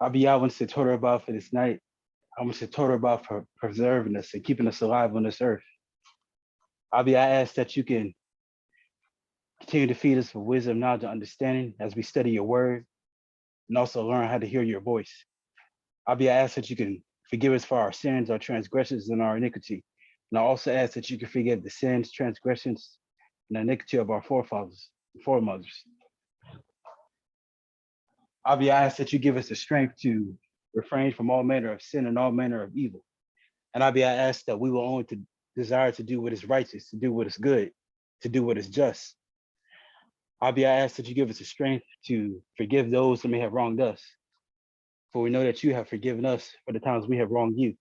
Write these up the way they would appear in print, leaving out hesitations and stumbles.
Abi, I want to say total about for this night. I want to say total about for preserving us and keeping us alive on this earth. Abi, I ask that you can continue to feed us with wisdom, knowledge, and understanding as we study your word and also learn how to hear your voice. Abi, I ask that you can forgive us for our sins, our transgressions, and our iniquity. And I also ask that you can forgive the sins, transgressions, and iniquity of our forefathers and foremothers. Abi, I ask that you give us the strength to refrain from all manner of sin and all manner of evil. And Abi, I ask that we will only to desire to do what is righteous, to do what is good, to do what is just. Abi, I ask that you give us the strength to forgive those who may have wronged us, for we know that you have forgiven us for the times we have wronged you.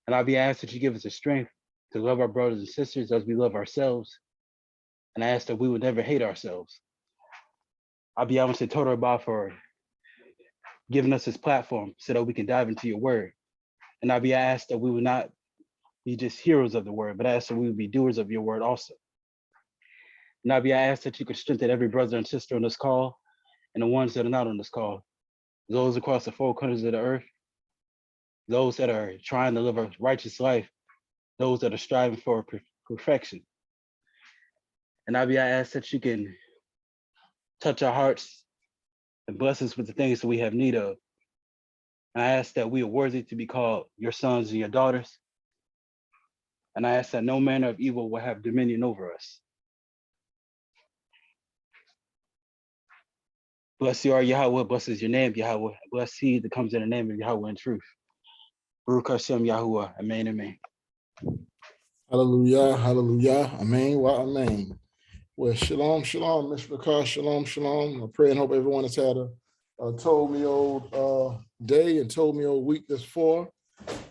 And Abi, I ask that you give us the strength to love our brothers and sisters as we love ourselves. And I ask that we would never hate ourselves. Abi, I want to say total about for giving us this platform so that we can dive into your word. And Abi, I ask that we would not be just hearers of the word, but I ask that we would be doers of your word also. And Abi, I ask that you could strengthen every brother and sister on this call and the ones that are not on this call, those across the four corners of the earth, those that are trying to live a righteous life, those that are striving for perfection. And Abi, I ask that you can touch our hearts and bless us with the things that we have need of. And I ask that we are worthy to be called your sons and your daughters. And I ask that no manner of evil will have dominion over us. Bless you are Yahweh, blessed is your name, Yahweh. Bless he that comes in the name of Yahweh in truth. Baruch Hashem Yahuwah, amen, amen. Hallelujah, hallelujah, amen, wa amen. Well, shalom, shalom, Mr. Bakar, shalom, shalom. I pray and hope everyone has had a told me old day and told me old week this far.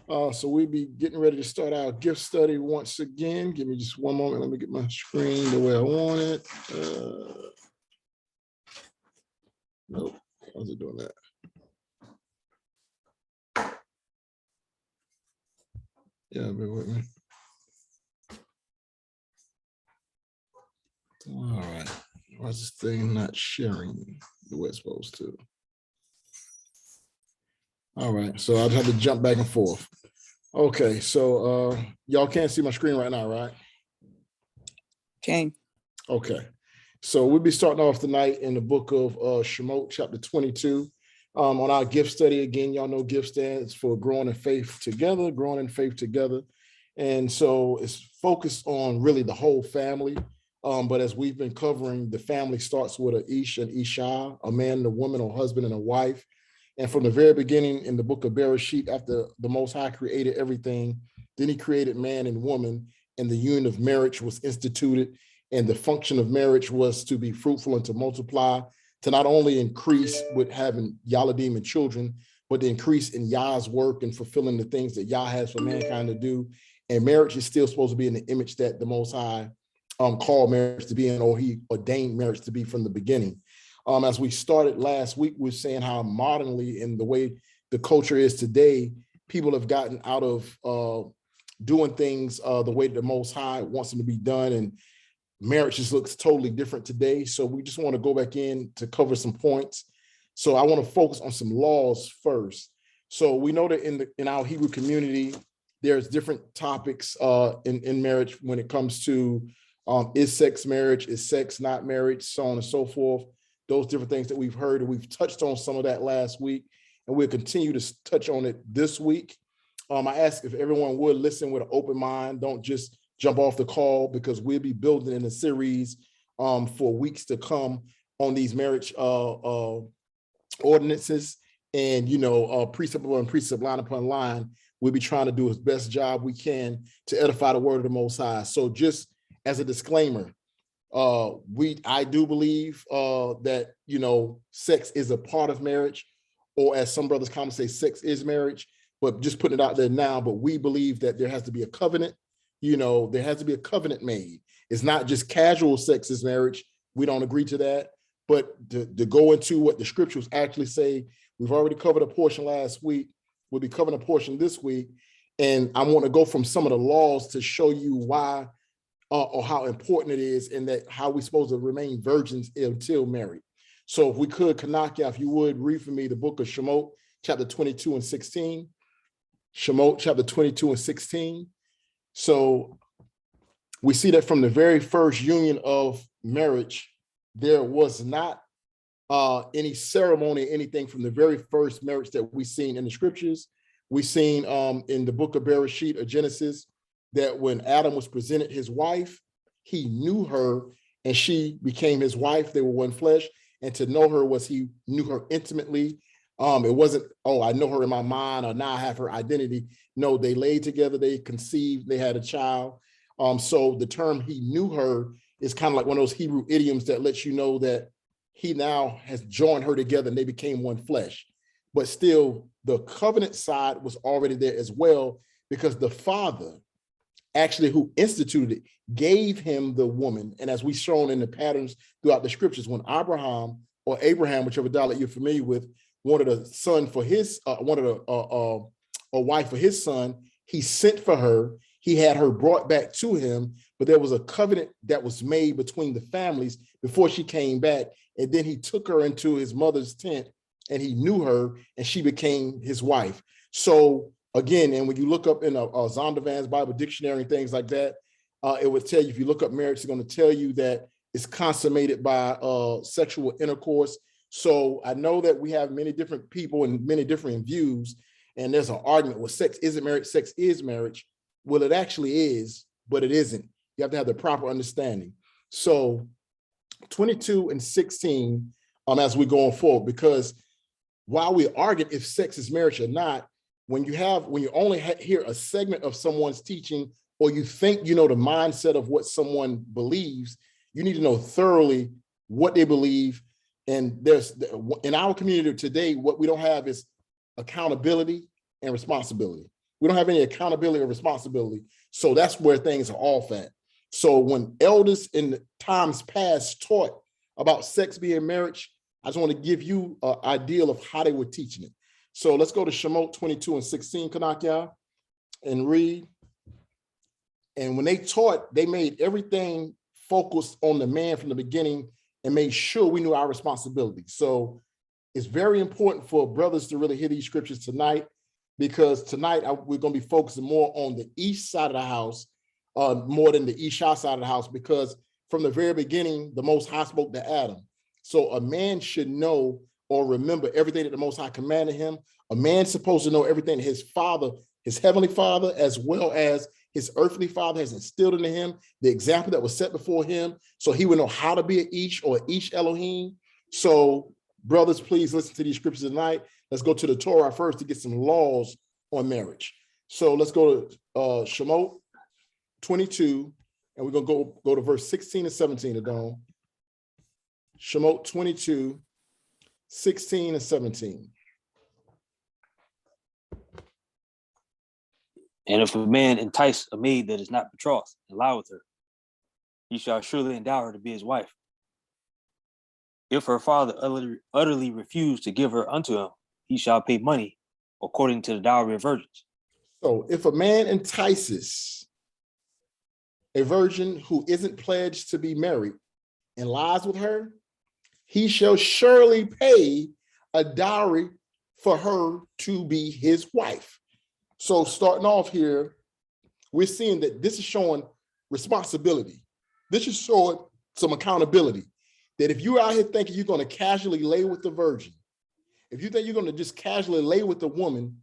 So we'll be getting ready to start our gift study once again. Give me just one moment. Let me get my screen the way I want it. Nope, how's it doing that? Yeah, bear with me. All right, why is this thing not sharing the way it's supposed to? All right, so I'll have to jump back and forth. Okay, so y'all can't see my screen right now, right? King. Okay, so we'll be starting off tonight in the book of Shemot, chapter 22. On our gift study, again, y'all know gift stands for growing in faith together, growing in faith together. And so it's focused on really the whole family. But as we've been covering, the family starts with an Ish and Isha, a man, a woman, a husband, and a wife. And from the very beginning in the book of Bereshit, after the Most High created everything, then he created man and woman, and the union of marriage was instituted. And the function of marriage was to be fruitful and to multiply, to not only increase with having Yaladim and children, but to increase in Yah's work and fulfilling the things that Yah has for mankind to do. And marriage is still supposed to be in the image that the Most High called marriage to be in, or he ordained marriage to be from the beginning. As we started last week, we were saying how modernly, in the way the culture is today, people have gotten out of doing things the way the Most High wants them to be done, and marriage just looks totally different today. So we just want to go back in to cover some points. So I want to focus on some laws first. So we know that in our Hebrew community, there's different topics in marriage when it comes to is sex marriage, is sex not marriage, so on and so forth. Those different things that we've heard, and we've touched on some of that last week, and we'll continue to touch on it this week. I ask if everyone would listen with an open mind. Don't just jump off the call, because we'll be building in a series for weeks to come on these marriage ordinances, and precept upon precept, line upon line. We'll be trying to do as best job we can to edify the word of the Most High. So just as a disclaimer, I do believe that sex is a part of marriage, or as some brothers commonly say, sex is marriage. But just putting it out there now, but we believe that there has to be a covenant. There has to be a covenant made. It's not just casual sex is marriage. We don't agree to that. But to go into what the scriptures actually say, we've already covered a portion last week. We'll be covering a portion this week. And I want to go from some of the laws to show you why or how important it is, and that how we're supposed to remain virgins until married. So if we could, Kanaka, if you would read for me the book of Shemot, chapter 22 and 16. Shemot chapter 22 and 16. So we see that from the very first union of marriage, there was not any ceremony, anything from the very first marriage that we seen in the scriptures. We seen in the book of Bereshit or Genesis that when Adam was presented his wife, he knew her and she became his wife. They were one flesh. And to know her was he knew her intimately. It wasn't, oh, I know her in my mind, or now I have her identity. No, they laid together, they conceived, they had a child. So the term he knew her is kind of like one of those Hebrew idioms that lets you know that he now has joined her together and they became one flesh. But still, the covenant side was already there as well, because the father actually who instituted it gave him the woman. And as we've shown in the patterns throughout the scriptures, when Abraham, whichever dialect you're familiar with, wanted a son for his, wanted a wife for his son, he sent for her. He had her brought back to him, but there was a covenant that was made between the families before she came back. And then he took her into his mother's tent and he knew her and she became his wife. So again, and when you look up in a Zondervan's Bible dictionary and things like that, it would tell you, if you look up marriage, it's going to tell you that it's consummated by sexual intercourse. So I know that we have many different people and many different views, and there's an argument, well, sex isn't marriage, sex is marriage. Well, it actually is, but it isn't. You have to have the proper understanding. So 22 and 16, as we're going forward, because while we argue if sex is marriage or not, when you only hear a segment of someone's teaching, or you think you know the mindset of what someone believes, you need to know thoroughly what they believe. And there's, in our community today, what we don't have is accountability and responsibility. We don't have any accountability or responsibility. So that's where things are off at. So when elders in the times past taught about sex being marriage, I just want to give you an idea of how they were teaching it. So let's go to Shemot 22 and 16, Kanakya, and read. And when they taught, they made everything focused on the man from the beginning and made sure we knew our responsibility. So it's very important for brothers to really hear these scriptures tonight, because tonight we're going to be focusing more on the east side of the house, more than the Isha side of the house, because from the very beginning, the Most High spoke to Adam. So a man should know or remember everything that the Most High commanded him. A man's supposed to know everything his father, his heavenly father, as well as his earthly father has instilled into him, the example that was set before him, so he would know how to be an Ish or Ish Elohim. So brothers, please listen to these scriptures tonight. Let's go to the Torah first to get some laws on marriage. So let's go to Shemot 22, and we're going to go to verse 16 and 17, Adon. Shemot 22, 16 and 17. And if a man entice a maid that is not betrothed and lie with her, he shall surely endow her to be his wife. If her father utterly refuse to give her unto him, he shall pay money according to the dowry of virgins. So if a man entices a virgin who isn't pledged to be married and lies with her, he shall surely pay a dowry for her to be his wife. So starting off here, we're seeing that this is showing responsibility. This is showing some accountability. That if you're out here thinking you're going to casually lay with the virgin, if you think you're going to just casually lay with the woman,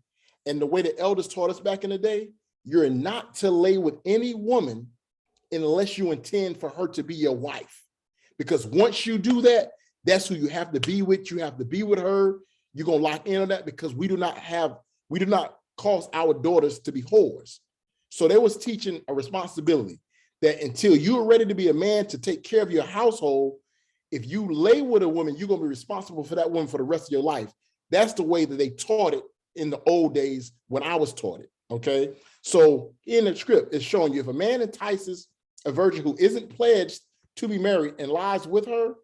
and the way the elders taught us back in the day, you're not to lay with any woman unless you intend for her to be your wife. Because once you do that, that's who you have to be with. You have to be with her. You're going to lock in on that, because we do not cause our daughters to be whores. So they was teaching a responsibility that until you're ready to be a man to take care of your household, if you lay with a woman, you're going to be responsible for that woman for the rest of your life. That's the way that they taught it in the old days when I was taught it, okay? So in the script, it's showing you if a man entices a virgin who isn't pledged to be married and lies with her,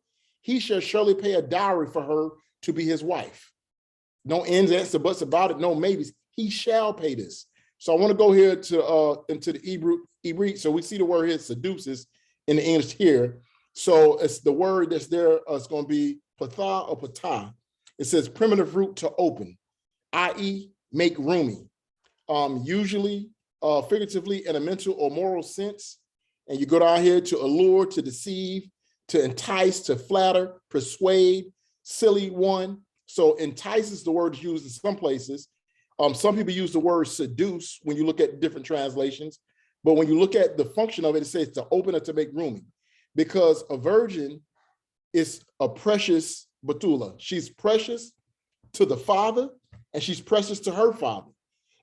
he shall surely pay a dowry for her to be his wife. No ends, ands, or buts about it, no maybes. He shall pay this. So I want to go here to into the Hebrew. So we see the word here, seduces, in the English here. So it's the word that's there. It's going to be patha or patah. It says primitive root to open. i.e. make rooming, usually figuratively in a mental or moral sense. And you go down here to allure, to deceive, to entice, to flatter, persuade, silly one. So entice is the word used in some places. Some people use the word seduce when you look at different translations. But when you look at the function of it, it says to open or to make rooming, because a virgin is a precious Betula. She's precious to the father and she's precious to her father.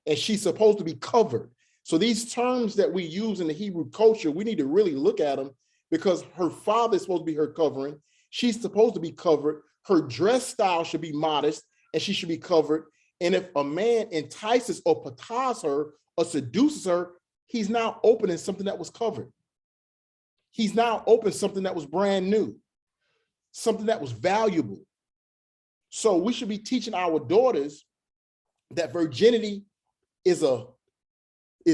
And she's supposed to be covered. So these terms that we use in the Hebrew culture, we need to really look at them, because her father is supposed to be her covering. She's supposed to be covered. Her dress style should be modest and she should be covered. And if a man entices or patas her or seduces her, he's now opening something that was covered. He's now opening something that was brand new, something that was valuable. So we should be teaching our daughters that virginity is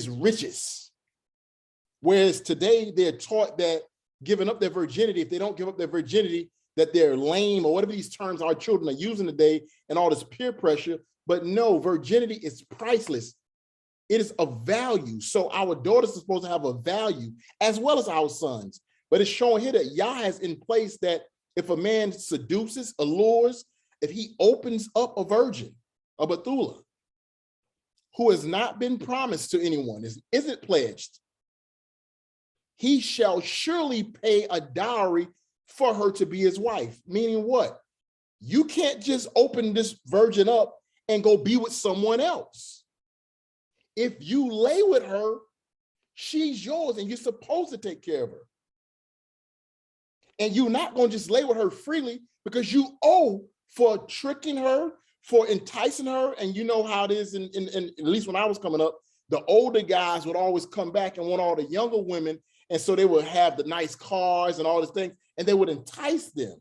riches. Whereas today they're taught that giving up their virginity, if they don't give up their virginity, that they're lame, or whatever these terms our children are using today, and all this peer pressure. But no, virginity is priceless. It is of value. So our daughters are supposed to have a value as well as our sons. But it's showing here that Yah has in place that if a man seduces, allures, if he opens up a virgin, a Bethula, who has not been promised to anyone, isn't pledged, he shall surely pay a dowry for her to be his wife. Meaning what? You can't just open this virgin up and go be with someone else. If you lay with her, she's yours and you're supposed to take care of her. And you're not going to just lay with her freely, because you owe for tricking her, for enticing her. And you know how it is, in at least when I was coming up, the older guys would always come back and want all the younger women. And so they would have the nice cars and all these things, and they would entice them.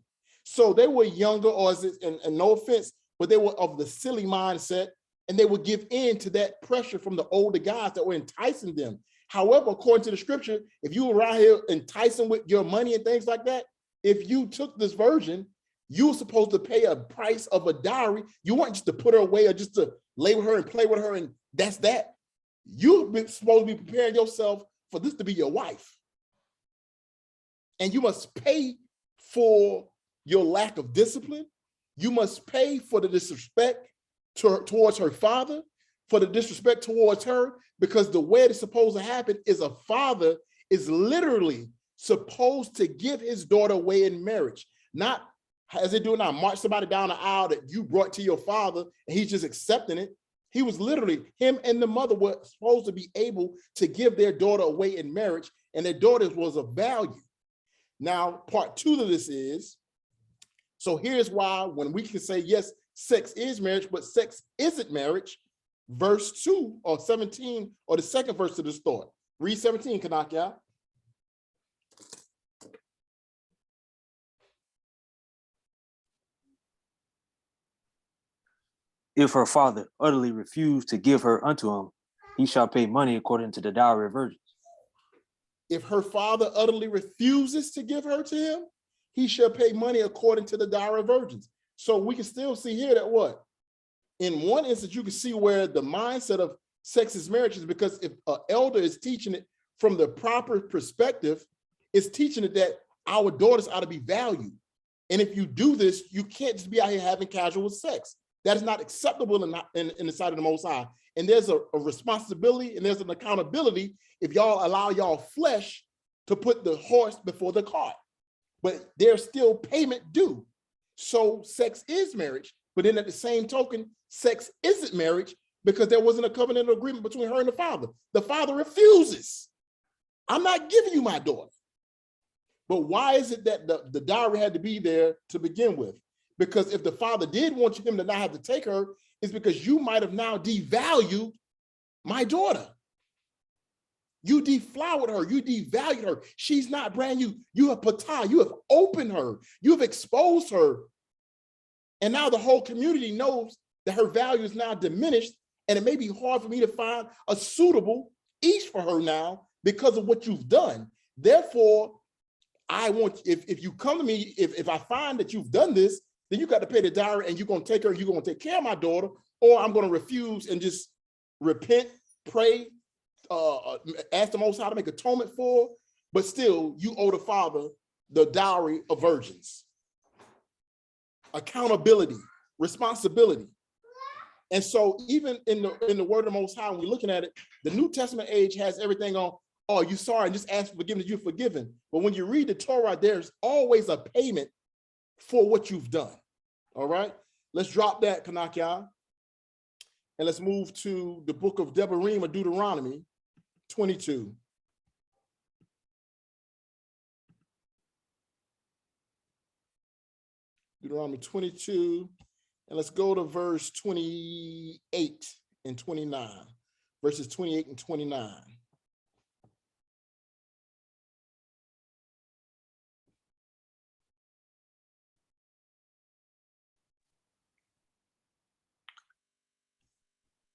So they were younger, and no offense, but they were of the silly mindset, and they would give in to that pressure from the older guys that were enticing them. However, according to the scripture, if you were around here enticing with your money and things like that, if you took this virgin, you were supposed to pay a price of a dowry. You weren't just to put her away or just to lay with her and play with her, and that's that. You've been supposed to be preparing yourself for this to be your wife. And you must pay for your lack of discipline. You must pay for the disrespect towards her father, for the disrespect towards her, because the way it's supposed to happen is a father is literally supposed to give his daughter away in marriage. Not as they do now, march somebody down the aisle that you brought to your father and he's just accepting it. He was literally, him and the mother were supposed to be able to give their daughter away in marriage, and their daughter was of value. Now, part two of this is, so here's why when we can say, yes, sex is marriage, but sex isn't marriage. Verse 2 or 17, or the second verse of this thought. Read 17, Kanakya. If her father utterly refuse to give her unto him, he shall pay money according to the dowry of virgins. If her father utterly refuses to give her to him, he shall pay money according to the dowry of virgins. So we can still see here that what? In one instance, you can see where the mindset of sex is marriage is, because if an elder is teaching it from the proper perspective, it's teaching it that our daughters ought to be valued. And if you do this, you can't just be out here having casual sex. That is not acceptable in the sight of the Most High. And there's a responsibility and there's an accountability if y'all allow y'all flesh to put the horse before the cart. But there's still payment due. So sex is marriage, but then at the same token, sex isn't marriage, because there wasn't a covenant agreement between her and the father. The father refuses. I'm not giving you my daughter. But why is it that the dowry had to be there to begin with? Because if the father did want him to not have to take her, it's because you might have now devalued my daughter. You deflowered her, you devalued her. She's not brand new. You have patah, you have opened her, you have exposed her. And now the whole community knows that her value is now diminished, and it may be hard for me to find a suitable ish for her now because of what you've done. Therefore, I want, if you come to me, if I find that you've done this, then you got to pay the dowry, and you're going to take her, you're going to take care of my daughter, or I'm going to refuse and just repent, pray, ask the Most High to make atonement for, but still you owe the father the dowry of virgins. Accountability, responsibility. And so even in the word of the Most High, when we're looking at it, the New Testament age has everything on, oh, you sorry, and just ask for forgiveness, you're forgiven. But when you read the Torah, there's always a payment for what you've done. All right, let's drop that, Kanakya, and let's move to the book of Devarim or Deuteronomy 22. Deuteronomy 22, and let's go to verse 28 and 29. Verses 28 and 29.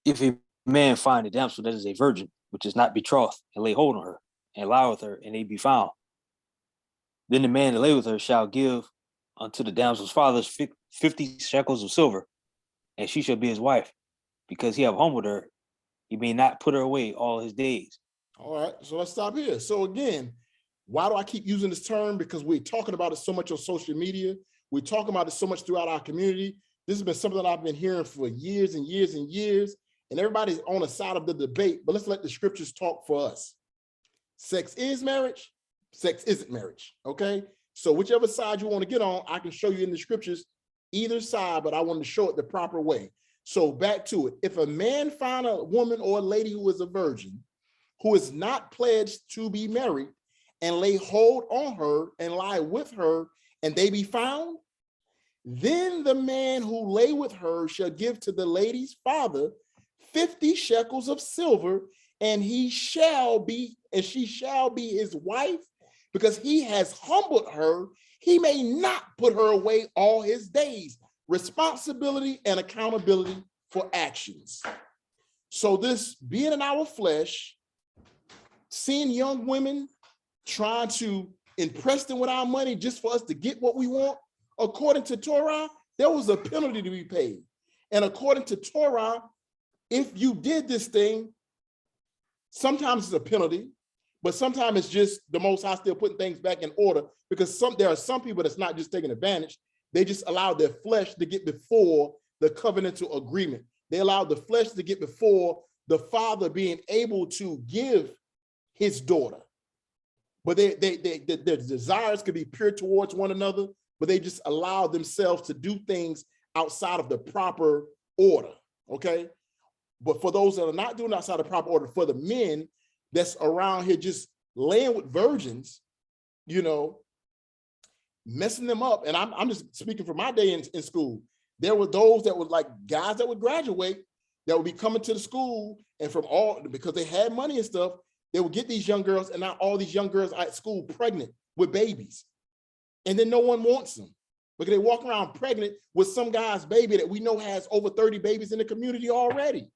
If a man find a damsel that is a virgin, which is not betrothed, and lay hold on her, and lie with her, and they be found, then the man that lay with her shall give unto the damsel's fathers 50 shekels of silver, and she shall be his wife, because he have humbled her. He may not put her away all his days. All right, so let's stop here. So again, why do I keep using this term? Because we're talking about it so much on social media. We're talking about it so much throughout our community. This has been something that I've been hearing for years and years and years, and everybody's on the side of the debate, but let's let the scriptures talk for us. Sex is marriage, sex isn't marriage, okay? So whichever side you want to get on, I can show you in the scriptures either side, but I want to show it the proper way. So back to it. If a man find a woman or a lady who is a virgin, who is not pledged to be married, and lay hold on her and lie with her, and they be found, then the man who lay with her shall give to the lady's father 50 shekels of silver, and she shall be his wife, because he has humbled her. He may not put her away all his days. Responsibility and accountability for actions. So this being in our flesh, seeing young women trying to impress them with our money just for us to get what we want, according to Torah, there was a penalty to be paid. And according to Torah, if you did this thing, sometimes it's a penalty, but sometimes it's just the Most High still putting things back in order, because there are some people that's not just taking advantage. They just allow their flesh to get before the covenantal agreement. They allow the flesh to get before the father being able to give his daughter. But their desires could be pure towards one another, but they just allow themselves to do things outside of the proper order, okay? But for those that are not doing outside the proper order, for the men that's around here just laying with virgins, you know, messing them up. And I'm just speaking from my day in school. There were those that were like guys that would graduate, that would be coming to the school, and because they had money and stuff, they would get these young girls, and now all these young girls at school pregnant with babies. And then no one wants them, because they walk around pregnant with some guy's baby that we know has over 30 babies in the community already.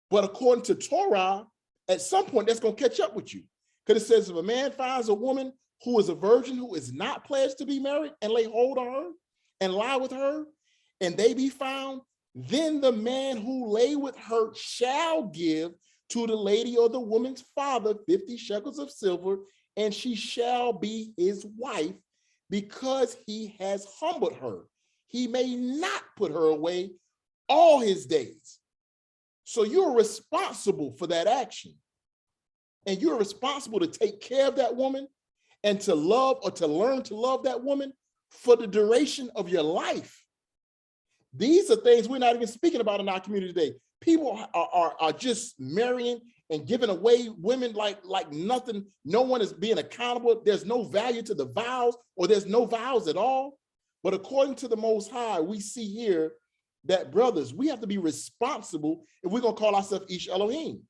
But according to Torah, at some point that's going to catch up with you, because it says if a man finds a woman who is a virgin, who is not pledged to be married, and lay hold on her and lie with her, and they be found, then the man who lay with her shall give to the lady or the woman's father 50 shekels of silver, and she shall be his wife, because he has humbled her. He may not put her away all his days. So you're responsible for that action. And you're responsible to take care of that woman and to love, or to learn to love that woman for the duration of your life. These are things we're not even speaking about in our community today. People are just marrying and giving away women like nothing. No one is being accountable. There's no value to the vows, or there's no vows at all. But according to the Most High, we see here that, brothers, we have to be responsible if we're going to call ourselves Ish Elohim.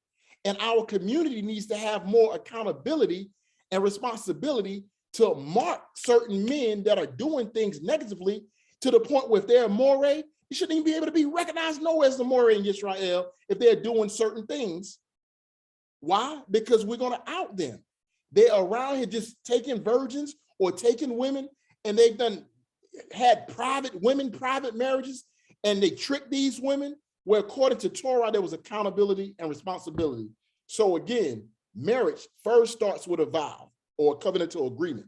And our community needs to have more accountability and responsibility to mark certain men that are doing things negatively, to the point where if they're a Moreh, you shouldn't even be able to be recognized nowhere as a Moreh in Israel if they're doing certain things. Why? Because we're going to out them. They're around here just taking virgins or taking women, and they've had private marriages, and they tricked these women, where according to Torah, there was accountability and responsibility. So again, marriage first starts with a vow or a covenantal agreement.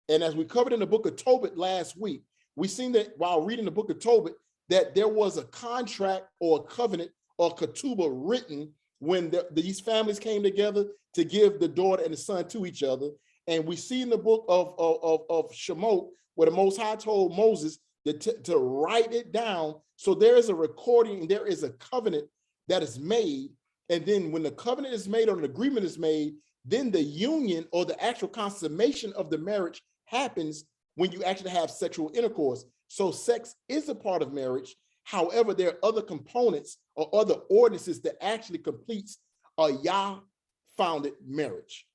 And as we covered in the book of Tobit last week, we seen that while reading the book of Tobit, that there was a contract or a covenant or ketubah written when these families came together to give the daughter and the son to each other. And we see in the book of Shemot, where the Most High told Moses to write it down. So there is a recording, there is a covenant that is made. And then when the covenant is made or an agreement is made, then the union or the actual consummation of the marriage happens when you actually have sexual intercourse. So sex is a part of marriage. However, there are other components or other ordinances that actually completes a Yah-founded marriage.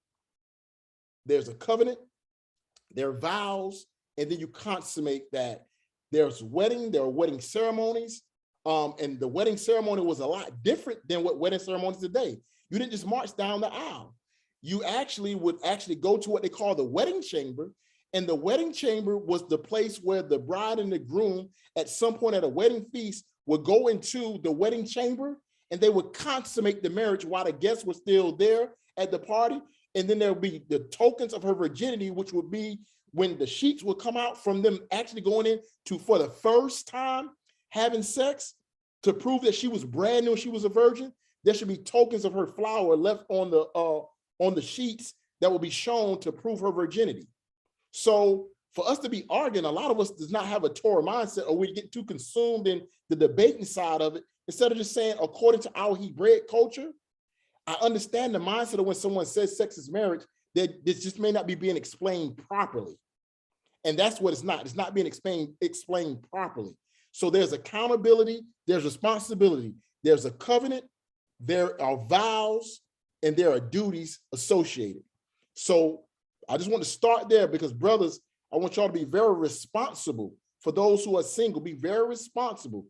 There's a covenant, there are vows, and then you consummate that. There's wedding, there are wedding ceremonies, and the wedding ceremony was a lot different than what wedding ceremonies today. You didn't just march down the aisle. You actually would go to what they call the wedding chamber, and the wedding chamber was the place where the bride and the groom at some point at a wedding feast would go into the wedding chamber, and they would consummate the marriage while the guests were still there at the party. And then there would be the tokens of her virginity, which would be when the sheets would come out from them actually going in to, for the first time, having sex to prove that she was brand new, she was a virgin. There should be tokens of her flower left on the sheets that will be shown to prove her virginity. So for us to be arguing, a lot of us does not have a Torah mindset, or we get too consumed in the debating side of it, instead of just saying, according to our Hebraic culture, I understand the mindset of when someone says sex is marriage, that this just may not be being explained properly. And that's what it's not. It's not being explained properly. So there's accountability, there's responsibility, there's a covenant, there are vows, and there are duties associated. So I just want to start there because, brothers, I want y'all to be very responsible. For those who are single, be very responsible.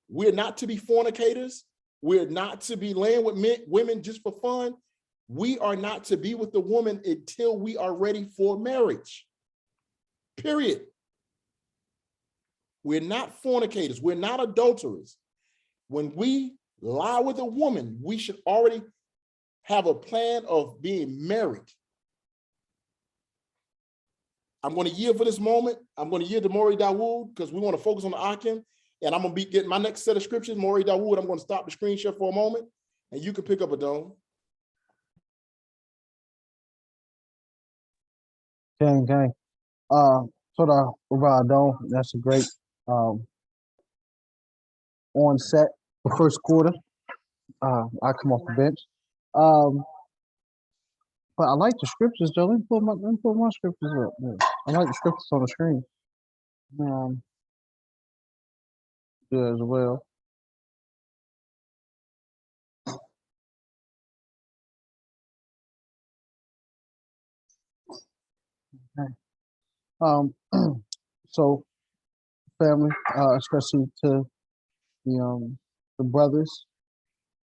We're not to be fornicators. We're not to be laying with women just for fun. We are not to be with the woman until we are ready for marriage. Period. We're not fornicators. We're not adulterers. When we lie with a woman, we should already have a plan of being married. I'm going to yield for this moment. I'm going to yield to Moreh Daud because we want to focus on the Akeem. And I'm going to be getting my next set of scriptures. Moreh Daud, I'm going to stop the screen share for a moment, and you can pick up a dome. Gang. So the Dome, that's a great on set the first quarter. I come off the bench. But I like the scriptures though. Let me pull my scriptures up. Yeah. I like the scriptures on the screen. Yeah, as well. Okay. So family, especially to the brothers,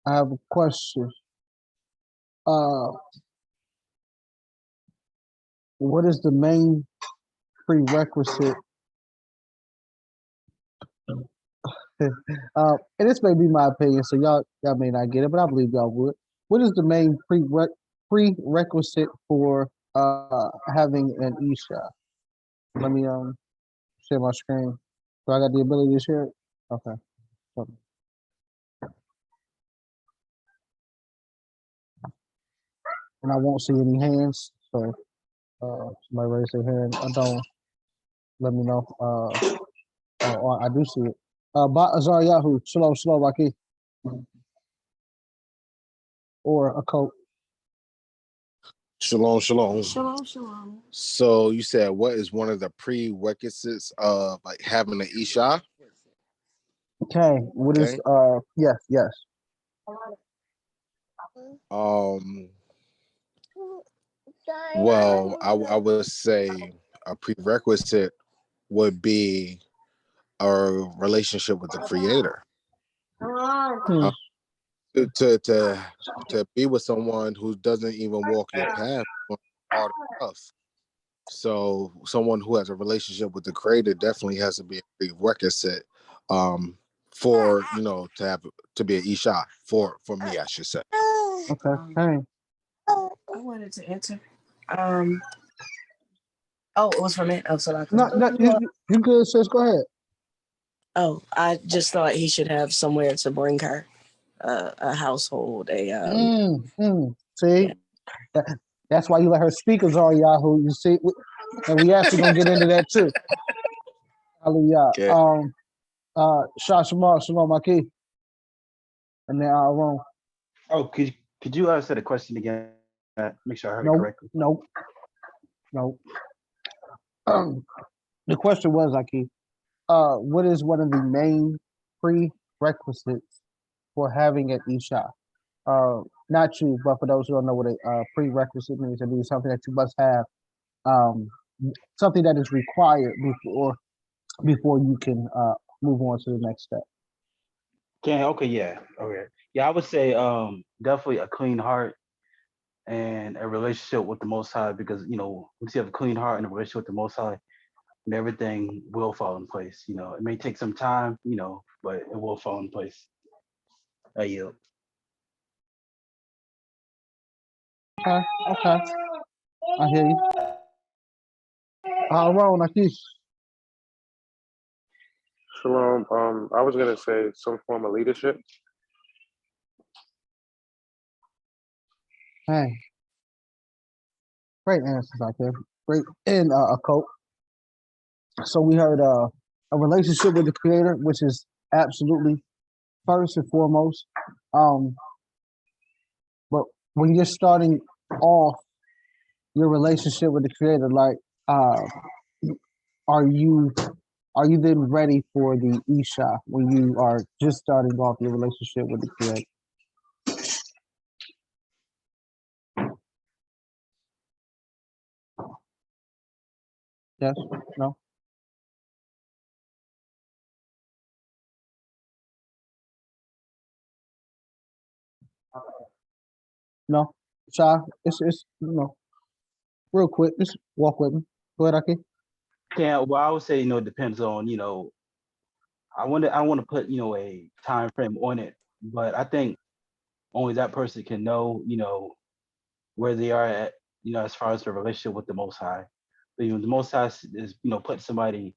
I have a question. What is the main prerequisite? And this may be my opinion, so y'all may not get it, but I believe y'all would. What is the main prerequisite for having an Isha? Let me share my screen. Do I got the ability to share it? Okay. And I won't see any hands, so somebody raise their hand. I don't. Let me know. Oh, I do see it. Azar Yahoo, Shalom, Akeem. Or a coat. Shalom. Shalom. So you said, what is one of the prerequisites of like having an Isha? Okay. What is yes. Well, I would say a prerequisite would be a relationship with the Creator. To be with someone who doesn't even walk your path hard enough. So someone who has a relationship with the Creator definitely has to be a prerequisite for to be an Isha for me, I should say. Okay. Hey. I wanted to answer. Oh, it was for me. Oh, so I could. No, you good, sis. Go ahead. Oh, I just thought he should have somewhere to bring her, a household, See, Yeah. that's why you let her speak, Yahoo. You see, and we actually gonna get into that too. Hallelujah. Okay. Shalom, Akeem, and then Aaron. Oh, could you say the question again? Make sure I heard it No, correctly. no. The question was, Akeem, what is one of the main prerequisites for having an Isha? Not you, but for those who don't know what a prerequisite means, it means something that you must have, something that is required before you can move on to the next step. Yeah. Okay. Yeah, I would say definitely a clean heart and a relationship with the Most High, because once you have a clean heart and a relationship with the Most High, and everything will fall in place. It may take some time, but it will fall in place. I yield. Okay, I hear you. Aaron, Akeem. Shalom. I was gonna say some form of leadership. Hey, great answers out there. Great, and a coach. So we heard a relationship with the Creator, which is absolutely first and foremost. But when you're starting off your relationship with the Creator, like, are you then ready for the Isha when you are just starting off your relationship with the Creator? Yes? No? No? Shy? It's real quick. Just walk with me. Go ahead, Aki. Well, I would say, it depends on, I want to put, a time frame on it, but I think only that person can know, where they are at, as far as the relationship with the Most High. But, the Most High is, put somebody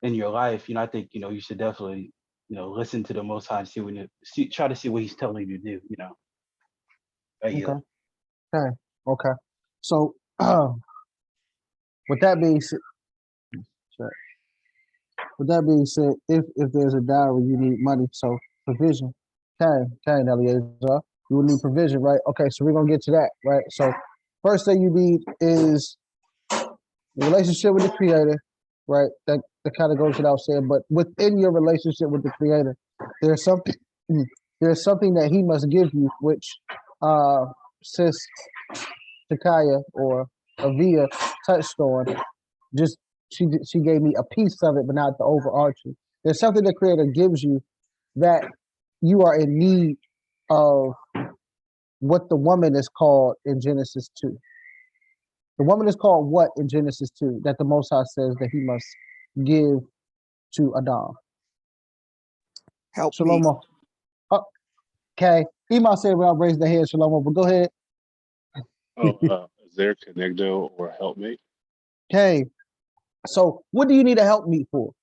in your life. I think, you should definitely, listen to the Most High and try to see what He's telling you to do. I yield. Okay. So, with that being said, if there's a dowry, you need money. So provision. Okay, Eliezer, you will need provision, right? Okay, so we're gonna get to that, right? So first thing you need is a relationship with the Creator, right? That kind of goes without saying. But within your relationship with the Creator, there's something that He must give you, which Sis Takaya or Avia touched on. Just she gave me a piece of it, but not the overarching. There's something the Creator gives you that you are in need of, what the woman is called in Genesis 2. The woman is called what in Genesis 2 that the Most High says that He must give to Adam? Help me. Shlomo. Oh, okay. He might say without raising the head, Shlomo, but go ahead. Is there connecto or helpmate? Okay. So what do you need a help me for?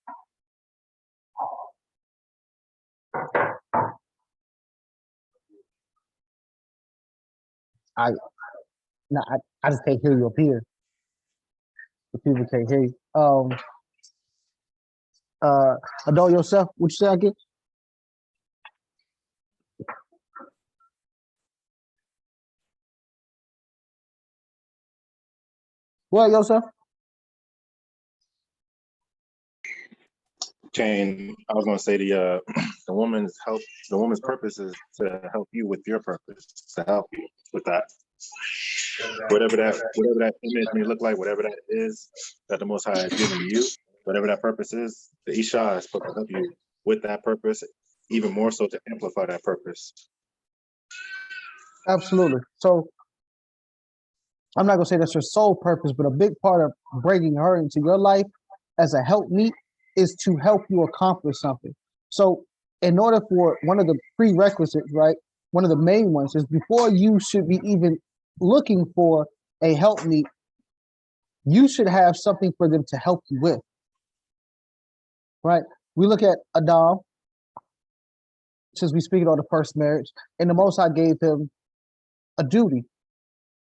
I just can't hear you up here. The people can't hear you. Adult yourself, what you say again? What, yourself? Kane, I was going to say the woman's purpose is to help you with your purpose, to help you with that. Whatever that image may look like, whatever that is that the Most High has given you, whatever that purpose is, the Isha is supposed to help you with that purpose, even more so to amplify that purpose. Absolutely. So I'm not gonna say that's your sole purpose, but a big part of bringing her into your life as a helpmeet is to help you accomplish something. So in order for one of the prerequisites, right, one of the main ones is before you should be even looking for a helpmeet, you should have something for them to help you with, right? We look at Adam, since we speaking on the first marriage, and the Most High gave him a duty.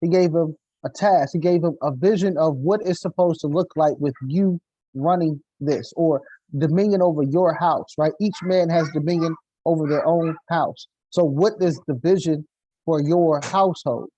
He gave him a task. He gave him a vision of what it's supposed to look like with you running this, or dominion over your house, right? Each man has dominion over their own house. So what is the vision for your household,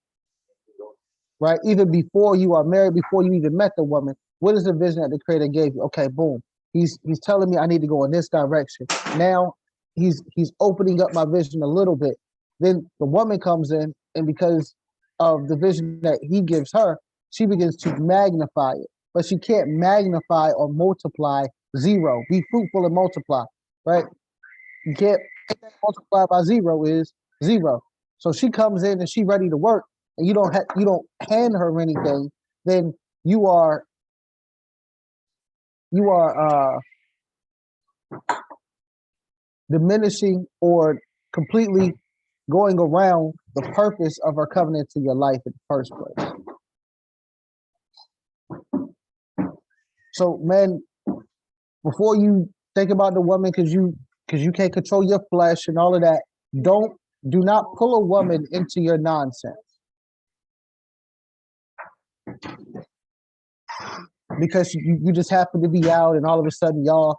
right? Even before you are married, before you even met the woman, what is the vision that the Creator gave you? Okay, boom. He's telling me I need to go in this direction. Now he's opening up my vision a little bit. Then the woman comes in, and because of the vision that he gives her, she begins to magnify it. But she can't magnify or multiply zero. Be fruitful and multiply, right? You can't multiply by zero is zero. So she comes in and she ready to work, and you don't hand her anything, then you are diminishing or completely going around the purpose of her covenant to your life in the first place. So, man, before you think about the woman, because you can't control your flesh and all of that, do not pull a woman into your nonsense. Because you just happen to be out, and all of a sudden y'all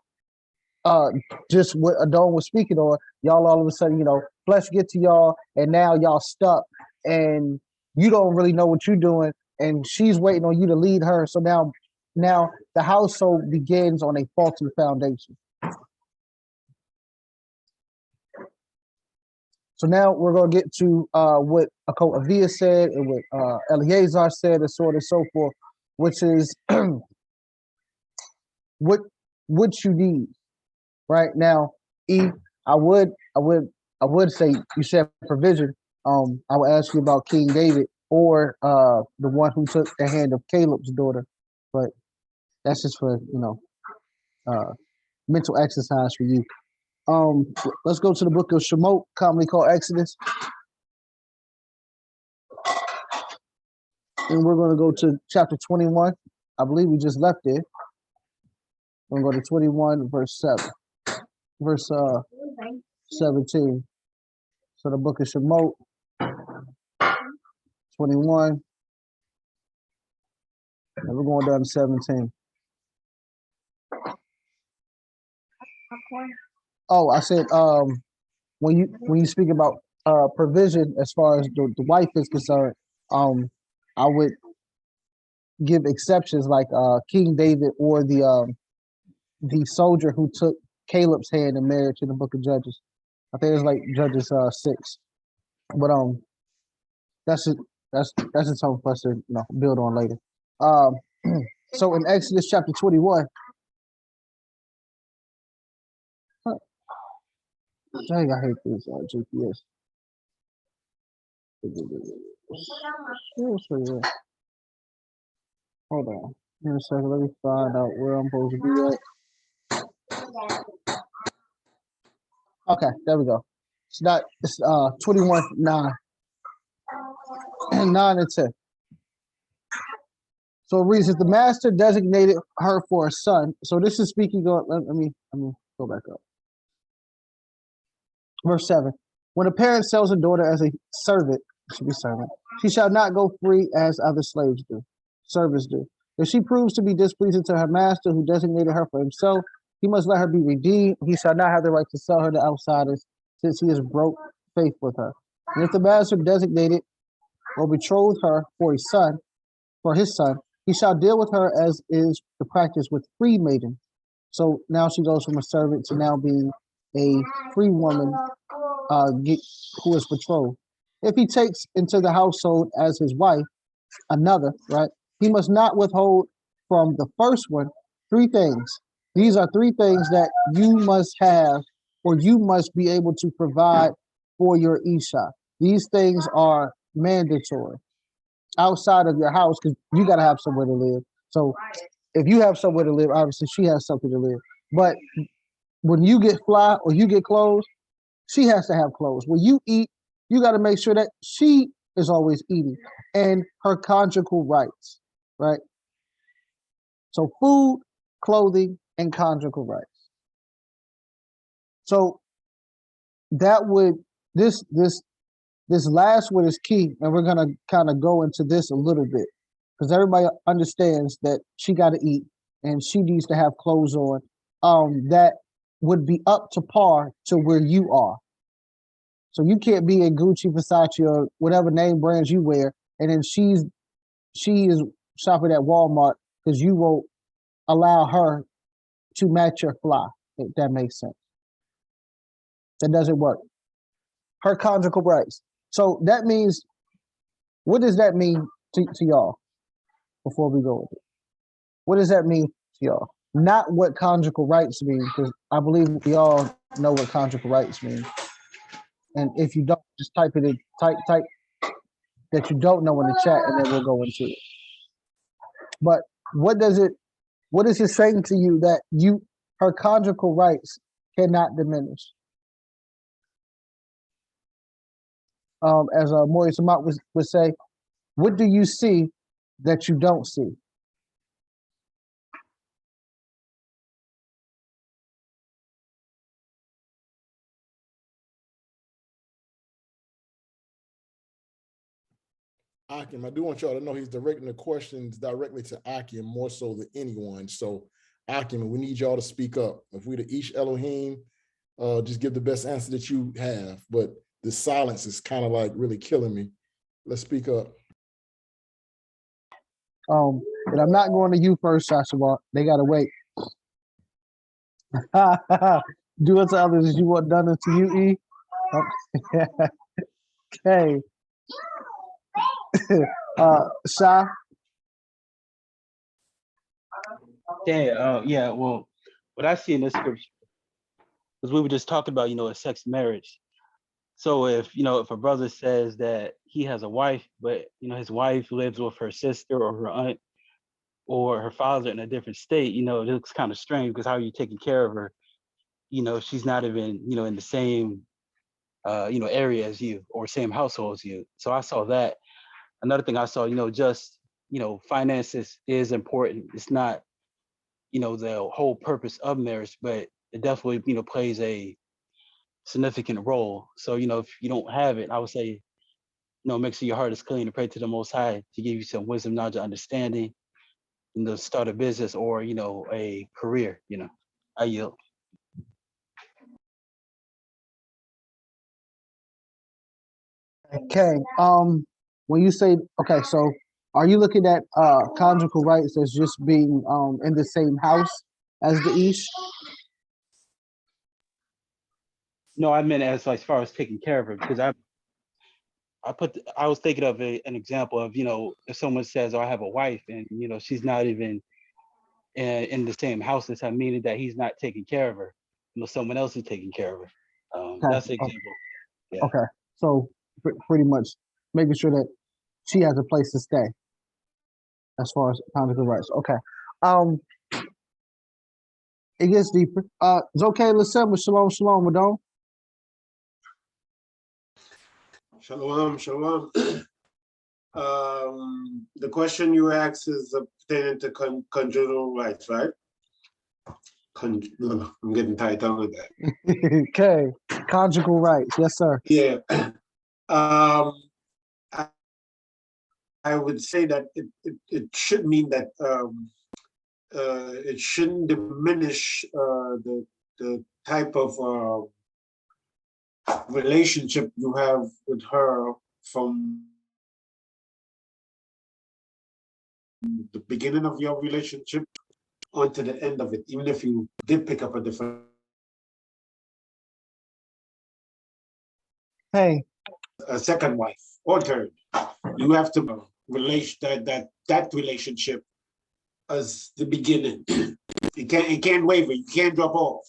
just what Adon was speaking on, y'all all of a sudden, flesh get to y'all, and now y'all stuck, and you don't really know what you're doing, and she's waiting on you to lead her. So now the household begins on a faulty foundation. So now we're going to get to what Avia said and what Eleazar said, and so on and so forth, which is what you need. Right now, I would say, you said provision. I would ask you about King David, or the one who took the hand of Caleb's daughter, but that's just for mental exercise for you. Let's go to the book of Shemot, commonly called Exodus, and we're going to go to chapter 21. I believe we just left it. We're going to go to 21, verse 17. So the book of Shemot, 21, and we're going down to 17. Oh, I said, when you speak about provision as far as the wife is concerned, I would give exceptions like King David, or the soldier who took Caleb's hand in marriage in the book of Judges. I think it's like Judges 6. But that's just something for us to build on later. So in Exodus chapter 21. Dang, I hate this GPS. Hold on. Give me a second. Let me find out where I'm supposed to be at. Okay, there we go. It's 21, 9. 9 and 10. So it reads, if the master designated her for a son. So this is speaking on, let me go back up. Verse 7. When a parent sells a daughter as a servant, she shall not go free as other servants do. If she proves to be displeasing to her master who designated her for himself, he must let her be redeemed. He shall not have the right to sell her to outsiders, since he has broke faith with her. And if the master designated or betrothed her for his son, he shall deal with her as is the practice with free maidens. So now she goes from a servant to now being a free woman who is betrothed. If he takes into the household as his wife another, right, he must not withhold from the first one 3 things. These are 3 things that you must have, or you must be able to provide for your Isha. These things are mandatory outside of your house, because you got to have somewhere to live. So if you have somewhere to live, obviously she has something to live. But when you get fly or you get clothes, she has to have clothes. When you eat, you got to make sure that she is always eating and her conjugal rights, right? So food, clothing, and conjugal rights. So that would this last one is key, and we're gonna kind of go into this a little bit because everybody understands that she got to eat and she needs to have clothes on. That would be up to par to where you are. So you can't be in Gucci, Versace, or whatever name brands you wear, and then she is shopping at Walmart because you won't allow her to match your fly. If that makes sense. That doesn't work. Her conjugal rights. So that means, what does that mean to y'all? Before we go with it, what does that mean to y'all? Not what conjugal rights mean, because I believe we all know what conjugal rights mean. And if you don't, just type it in, type that you don't know in the chat, and then we'll go into it. But what is it saying to you that her conjugal rights cannot diminish? As Moreh Samak would say, what do you see that you don't see? Akeem, I do want y'all to know he's directing the questions directly to Akeem more so than anyone. So Akeem, we need y'all to speak up. If we to each Elohim, just give the best answer that you have. But the silence is kind of like really killing me. Let's speak up. But I'm not going to you first, Joshua. They gotta wait. Do unto others as you want done unto you, E. Okay. Sha. Yeah. Well, what I see in this scripture, because we were just talking about, a sex marriage. So if a brother says that he has a wife, but his wife lives with her sister or her aunt or her father in a different state, it looks kind of strange because how are you taking care of her? She's not even, in the same area as you or same household as you. So I saw that. Another thing I saw, just finances is important. It's not, the whole purpose of marriage, but it definitely, plays a significant role. So, if you don't have it, I would say, make sure your heart is clean and pray to the Most High to give you some wisdom, knowledge, and understanding, start a business or, a career, I yield. Okay. When you say, okay, so are you looking at conjugal rights as just being in the same house as the Ish? No, I meant as far as taking care of her, because I was thinking of an example of, if someone says, oh, I have a wife and, she's not even in the same house as her, meaning that he's not taking care of her. Someone else is taking care of her. Okay. That's the example. Yeah. Okay. So pretty much making sure that she has a place to stay as far as conjugal rights. Okay. It gets deeper. It's okay, let's say shalom, shalom, Madon. Shalom, shalom. The question you asked is pertaining to conjugal rights, right? I'm getting tight on that. Okay, conjugal rights, yes, sir. Yeah. I would say that it should mean that it shouldn't diminish the type of relationship you have with her from the beginning of your relationship on to the end of it, even if you did pick up a different a second wife or third, you have to relate that relationship as the beginning. It can't waver, you can't drop off,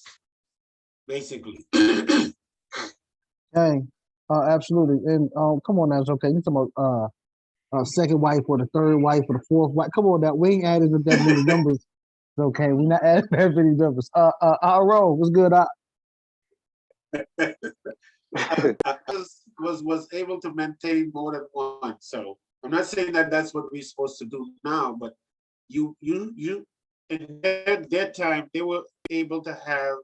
basically. Hey, absolutely. And come on now, it's okay. You talking about second wife or the third wife or the fourth wife. Come on now, we ain't adding up that many numbers okay. We not adding that many numbers. Roll, what's good? I was able to maintain more than one. So I'm not saying that that's what we're supposed to do now, but you in their time they were able to have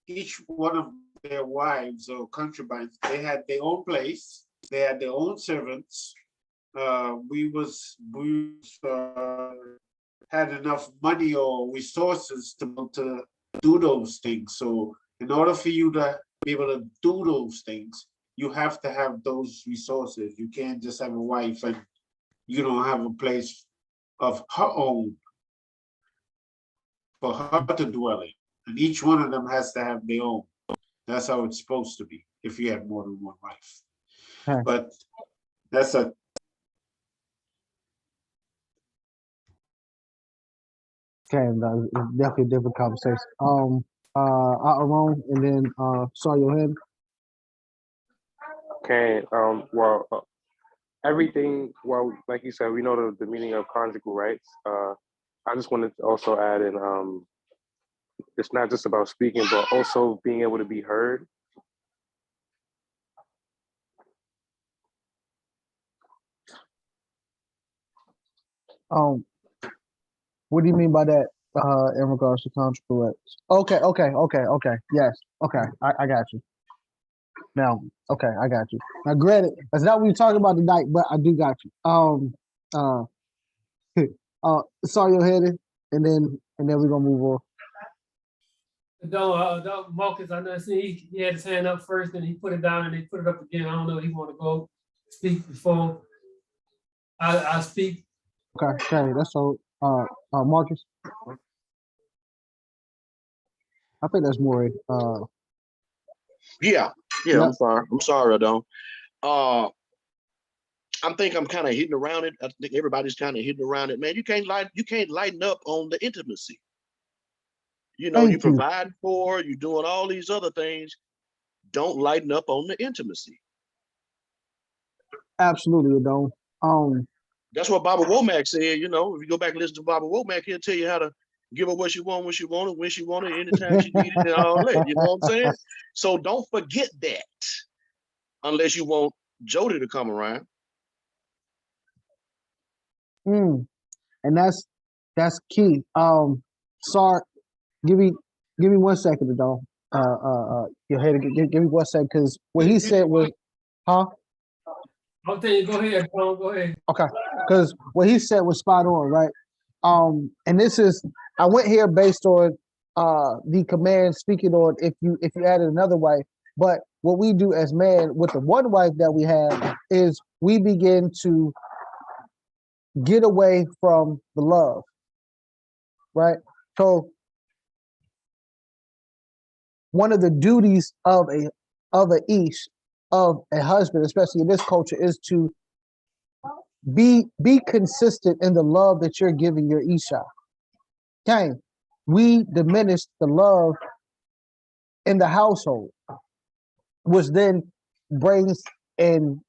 each one of their wives or concubines. They had their own place. They had their own servants. We had enough money or resources to do those things. So in order for you to be able to do those things, you have to have those resources. You can't just have a wife and you don't have a place of her own for her to dwell in. And each one of them has to have their own. That's how it's supposed to be if you have more than one wife. Okay. But that's a It's definitely a different conversation. Aaron, and then saw your head. Okay. Well, everything. Well, like you said, we know the meaning of conjugal rights. I just wanted to also add in. It's not just about speaking, but also being able to be heard. What do you mean by that? In regards to conjugal rights? Okay. Yes. Okay, I got you. Now, okay, I got you. Now, granted, that's not what we're talking about tonight, but I do got you. Uh, saw your headed, and then we're gonna move on. Marcus, I know he had his hand up first, and he put it down, and he put it up again. I don't know if he want to go speak before I speak. Okay, that's all. Marcus, I think that's more. Yeah, Yep. I'm sorry, I don't. I think I'm kind of hitting around it. I think everybody's kind of hitting around it. Man, you can't lighten up on the intimacy. You know, you Thank you. provide for, you're doing all these other things. Don't lighten up on the intimacy. Absolutely, Adon. That's what Baba Womack said. You know, if you go back and listen to Baba Womack, he'll tell you how to give her what she want, when she want it, when she want it, anytime she needs it, and all that. You know what I'm saying? So don't forget that, unless you want Jody to come around. And that's key. Sorry, give me 1 second, Adon. Your head. Give me 1 second, because what he said was, huh? I'll tell you. Go ahead, Paul. Go ahead. Okay, because what he said was spot on, right? And this is, I went here based on the command speaking on if you added another wife, but what we do as man with the one wife that we have is we begin to get away from the love, right? So one of the duties of a ish, of a husband, especially in this culture, is to be consistent in the love that you're giving your isha. Okay, we diminish the love in the household, which then brings and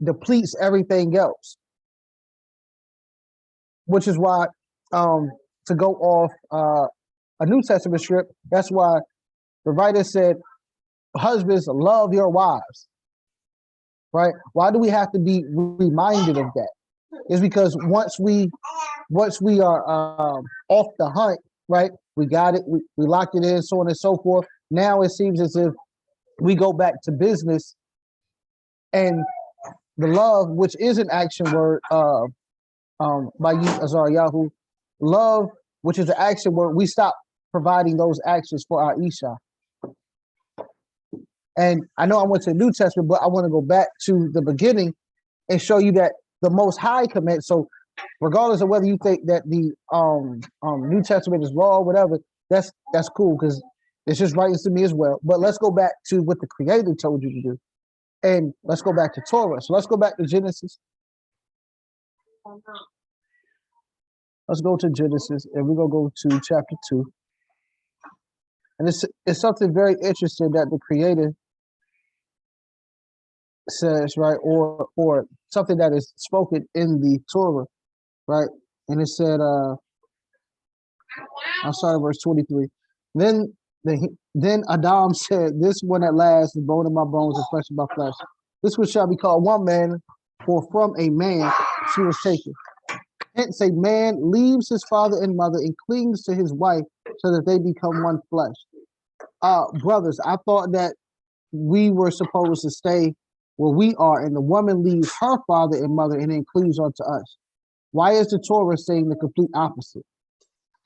depletes everything else. Which is why, to go off a New Testament script, that's why the writer said, "Husbands, love your wives." Right? Why do we have to be reminded of that? It's because once we are off the hunt, right? We got it, we locked it in, so on and so forth. Now it seems as if we go back to business, and the love, which is an action word by you, Azariyahu, love, which is an action word, we stop providing those actions for our Isha. And I know I went to the New Testament, but I want to go back to the beginning and show you that the Most High command. So regardless of whether you think that the New Testament is law or whatever, that's cool, because it's just writings to me as well. But let's go back to what the Creator told you to do, and let's go back to Torah. So let's go back to Genesis. Let's go to Genesis, and we're gonna go to chapter 2. And it's something very interesting that the Creator says, right, or something that is spoken in the Torah, right? And it said, I'm sorry, verse 23. Then then Adam said, "This one at last is bone of my bones and flesh of my flesh. This one shall be called one man, for from a man she was taken. Hence a man leaves his father and mother and clings to his wife so that they become one flesh." Brothers, I thought that we were supposed to stay where we are, and the woman leaves her father and mother and then cleaves onto us. Why is the Torah saying the complete opposite?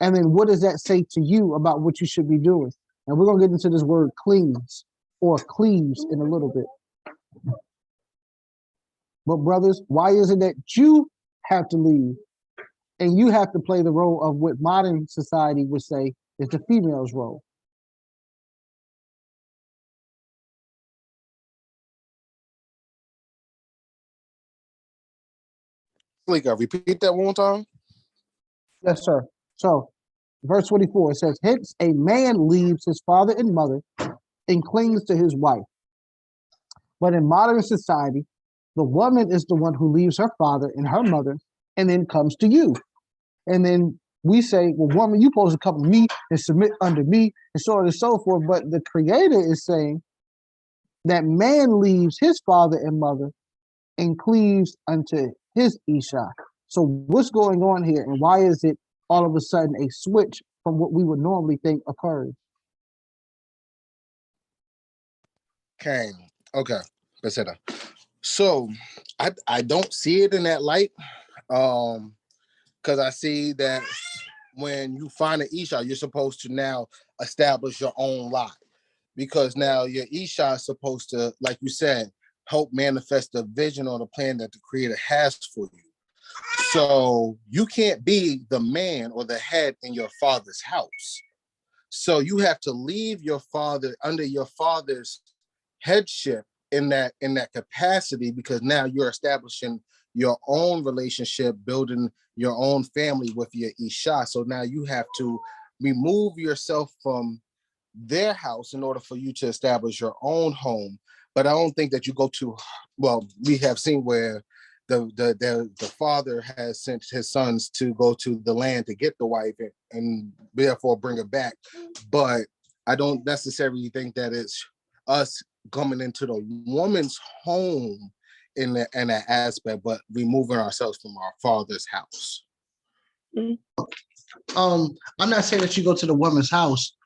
And then what does that say to you about what you should be doing? And we're going to get into this word clings or cleaves in a little bit. But brothers, why is it that you have to leave and you have to play the role of what modern society would say is the female's role? Repeat that one more time. Yes, sir. So verse 24, it says, hence a man leaves his father and mother and clings to his wife. But in modern society, the woman is the one who leaves her father and her mother and then comes to you. And then we say, well, woman, you're supposed to come to me and submit under me and so on and so forth. But the Creator is saying that man leaves his father and mother and cleaves unto his Isha. So what's going on here, and why is it all of a sudden a switch from what we would normally think occurs? Okay, Peseta. So I don't see it in that light, because I see that when you find an Isha, you're supposed to now establish your own lot, because now your Isha is supposed to, like you said, help manifest the vision or the plan that the Creator has for you. So you can't be the man or the head in your father's house. So you have to leave your father under your father's headship in that capacity, because now you're establishing your own relationship, building your own family with your Isha. So now you have to remove yourself from their house in order for you to establish your own home. But I don't think that you go to, well, we have seen where the father has sent his sons to go to the land to get the wife and therefore bring her back. But I don't necessarily think that it's us coming into the woman's home in that aspect, but removing ourselves from our father's house. I'm not saying that you go to the woman's house.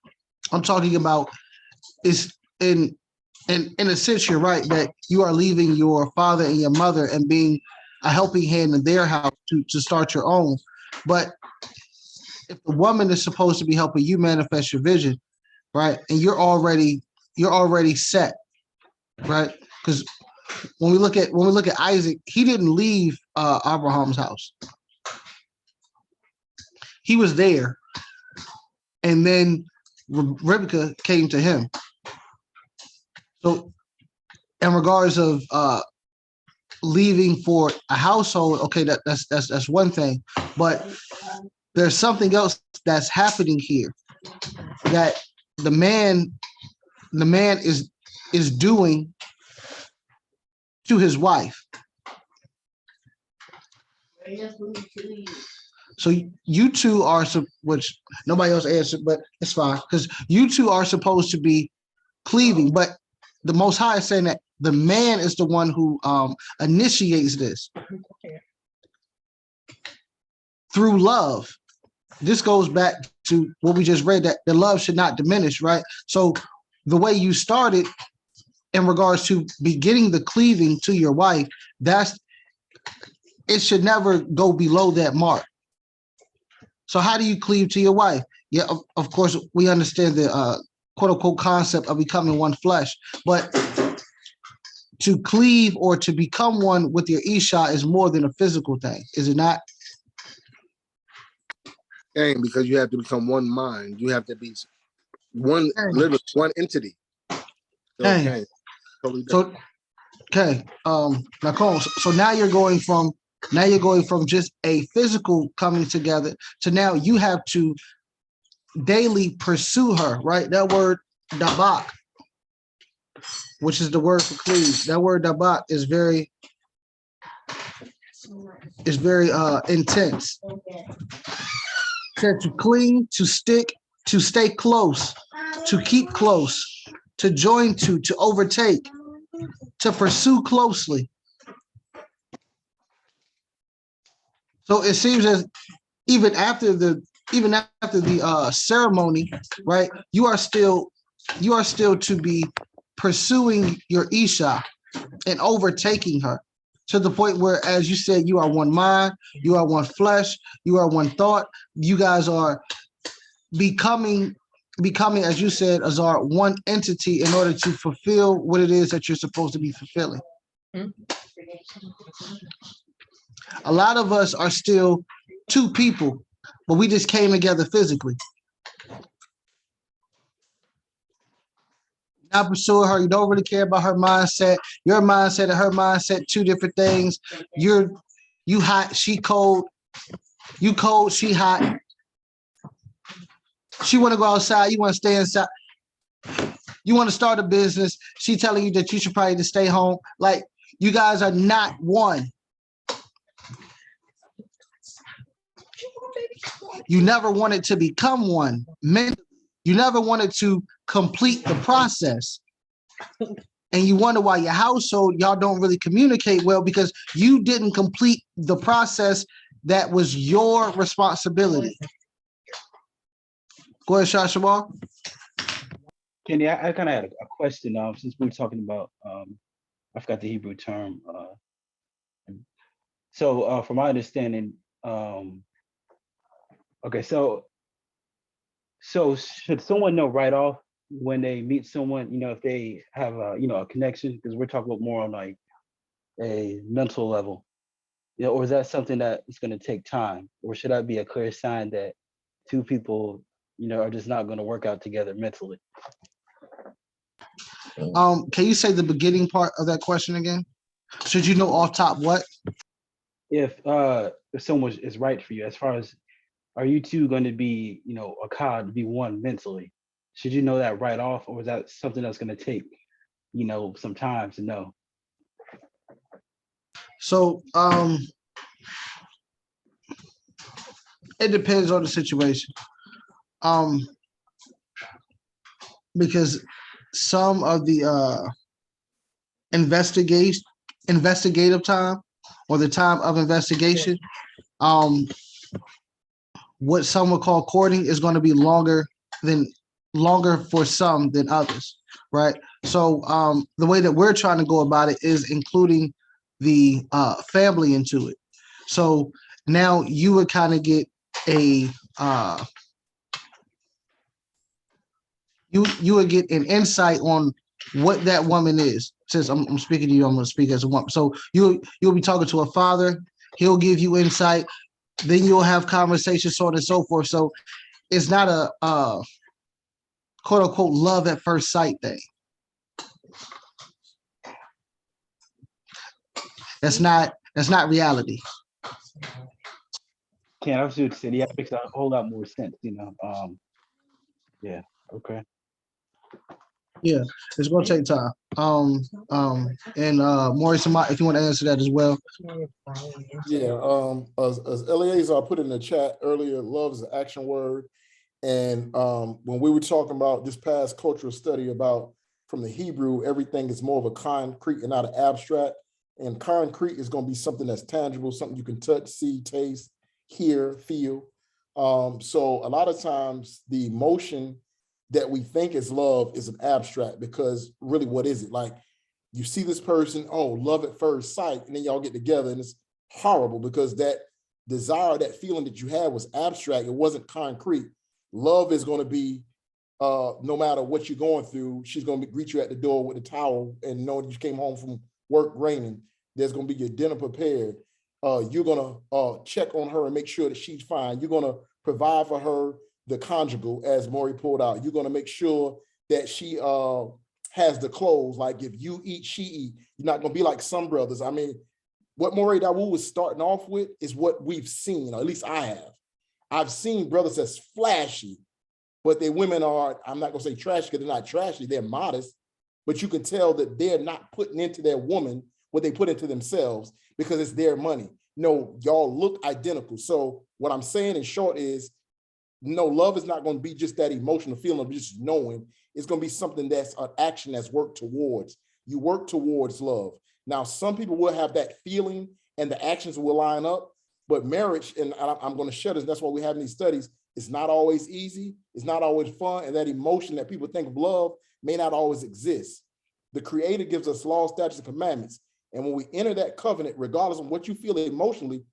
I'm talking about is in a sense, you're right that you are leaving your father and your mother and being a helping hand in their house to start your own. But if the woman is supposed to be helping you manifest your vision, right, and you're already set, right? Because when we look at Isaac, he didn't leave Abraham's house. He was there, and then Rebekah came to him. So in regards of leaving for a household, okay, that's one thing, but there's something else that's happening here that the man is doing to his wife. So you two are, which nobody else answered, but it's fine, because you two are supposed to be cleaving, but the Most High is saying that the man is the one who initiates this through love. This goes back to what we just read, that the love should not diminish, right? So the way you started in regards to beginning the cleaving to your wife, it should never go below that mark. So how do you cleave to your wife? Yeah, of course, we understand the quote unquote concept of becoming one flesh, but to cleave or to become one with your Isha is more than a physical thing, is it not? And because you have to become one mind, you have to be one, literally one entity. Okay. Totally So Nicole, so now you're going from just a physical coming together to now you have to daily pursue her, right? That word dabak, which is the word for cleave. That word dabak is very intense. said to cling, to stick, to stay close, to keep close, to join to overtake, to pursue closely. So it seems as even after the ceremony, right? You are still to be pursuing your Isha and overtaking her to the point where, as you said, you are one mind, you are one flesh, you are one thought. You guys are becoming, as you said, Azar, one entity in order to fulfill what it is that you're supposed to be fulfilling. A lot of us are still two people, but we just came together physically. Not pursuing her, you don't really care about her mindset. Your mindset and her mindset, two different things. You hot, she cold. You cold, she hot. She want to go outside, you want to stay inside. You want to start a business, she telling you that you should probably just stay home. Like, you guys are not one. You never wanted to become one. You never wanted to complete the process. And you wonder why your household, y'all don't really communicate well, because you didn't complete the process that was your responsibility. Go ahead, Shashamal. Kenny, I kind of had a question since we were talking about, I forgot the Hebrew term. So from my understanding, okay, so should someone know right off when they meet someone, if they have a connection? Because we're talking about more on like a mental level, or is that something that is going to take time, or should that be a clear sign that two people, are just not going to work out together mentally? Can you say the beginning part of that question again? Should you know off top what? If someone is right for you, as far as, are you two going to be, a cod, be one mentally? Should you know that right off, or is that something that's going to take, some time to know? So it depends on the situation. Because some of the investigative time, or the time of investigation, what some would call courting is going to be longer for some than others, right? So the way that we're trying to go about it is including the family into it. So now you would kind of get a you would get an insight on what that woman is. Since I'm speaking to you, I'm going to speak as a woman. So you'll be talking to a father. He'll give you insight. Then you'll have conversations, so on and so forth. So it's not a quote unquote love at first sight thing. That's not reality. Can't obviously what you said. Yeah, it makes a whole lot more sense, yeah, okay. Yeah, it's going to take time. And Moreh, Samak, if you want to answer that as well. Yeah, as Eleazar put in the chat earlier, love is an action word. And when we were talking about this past cultural study about from the Hebrew, everything is more of a concrete and not an abstract. And concrete is going to be something that's tangible, something you can touch, see, taste, hear, feel. So a lot of times the emotion that we think is love is an abstract, because really, what is it? Like, you see this person, oh, love at first sight, and then y'all get together and it's horrible because that desire, that feeling that you had was abstract. It wasn't concrete. Love is going to be, no matter what you're going through, she's going to greet you at the door with a towel and know that you came home from work raining. There's going to be your dinner prepared. You're going to check on her and make sure that she's fine. You're going to provide for her the conjugal, as Moreh pulled out. You're going to make sure that she has the clothes. Like, if you eat, she eat. You're not going to be like some brothers. I mean, what Moreh Dawood was starting off with is what we've seen, or at least I have. I've seen brothers that's flashy, but their women are, I'm not going to say trashy because they're not trashy, they're modest, but you can tell that they're not putting into their woman what they put into themselves because it's their money. No, y'all look identical. So what I'm saying in short is, no, love is not going to be just that emotional feeling of just knowing. It's going to be something that's an action that's worked towards. You work towards love. Now, some people will have that feeling and the actions will line up, but marriage, and I'm going to share this, that's why we have these studies, it's not always easy. It's not always fun. And that emotion that people think of love may not always exist. The Creator gives us laws, statutes, and commandments. And when we enter that covenant, regardless of what you feel emotionally,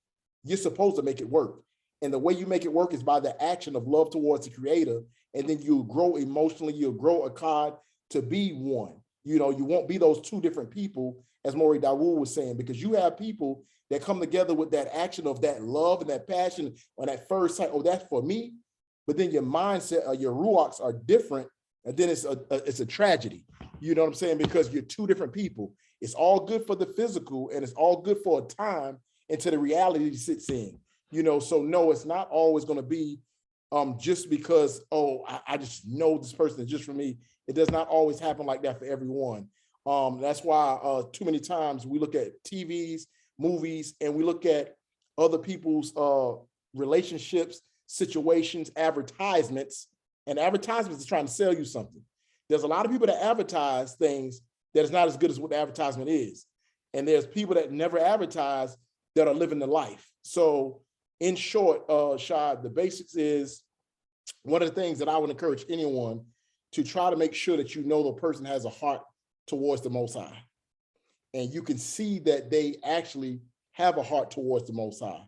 you're supposed to make it work. And the way you make it work is by the action of love towards the Creator. And then you'll grow emotionally, you'll grow Akkad to be one. You know, you won't be those two different people, as Moreh Dawood was saying, because you have people that come together with that action of that love and that passion on that first sight, oh, that's for me. But then your mindset or your ruachs are different. And then it's a tragedy. You know what I'm saying? Because you're two different people. It's all good for the physical and it's all good for a time until the reality sits in. You know, so no, it's not always going to be just because, oh, I just know this person is just for me. It does not always happen like that for everyone. That's why too many times we look at TVs, movies, and we look at other people's relationships, situations, advertisements, and advertisements is trying to sell you something. There's a lot of people that advertise things that is not as good as what the advertisement is. And there's people that never advertise that are living the life. So in short, Shad, the basics is one of the things that I would encourage anyone to try to make sure that you know the person has a heart towards the Most High. And you can see that they actually have a heart towards the Most High,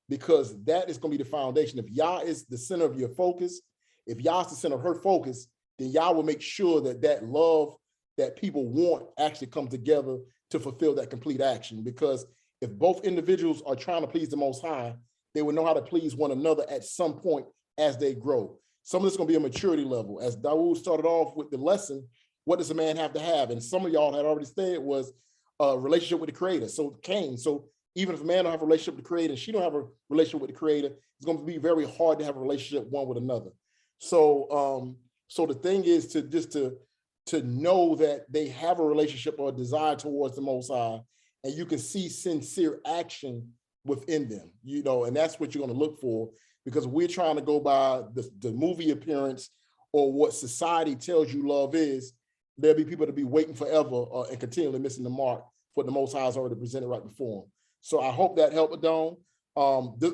because that is going to be the foundation. If Yah is the center of your focus, if Yah is the center of her focus, then Yah will make sure that that love that people want actually comes together to fulfill that complete action. Because if both individuals are trying to please the Most High, they will know how to please one another at some point as they grow. Some of this is going to be a maturity level. As Dawood started off with the lesson, what does a man have to have? And some of y'all had already said was a relationship with the Creator. So it came. So even if a man don't have a relationship with the Creator, and she don't have a relationship with the Creator, it's going to be very hard to have a relationship one with another. So so the thing is to know that they have a relationship or a desire towards the Most High, and you can see sincere action within them, you know, and that's what you're going to look for, because we're trying to go by the movie appearance or what society tells you love is. There'll be people to be waiting forever and continually missing the mark for what the Most High has already presented right before them. So I hope that helped, Adon.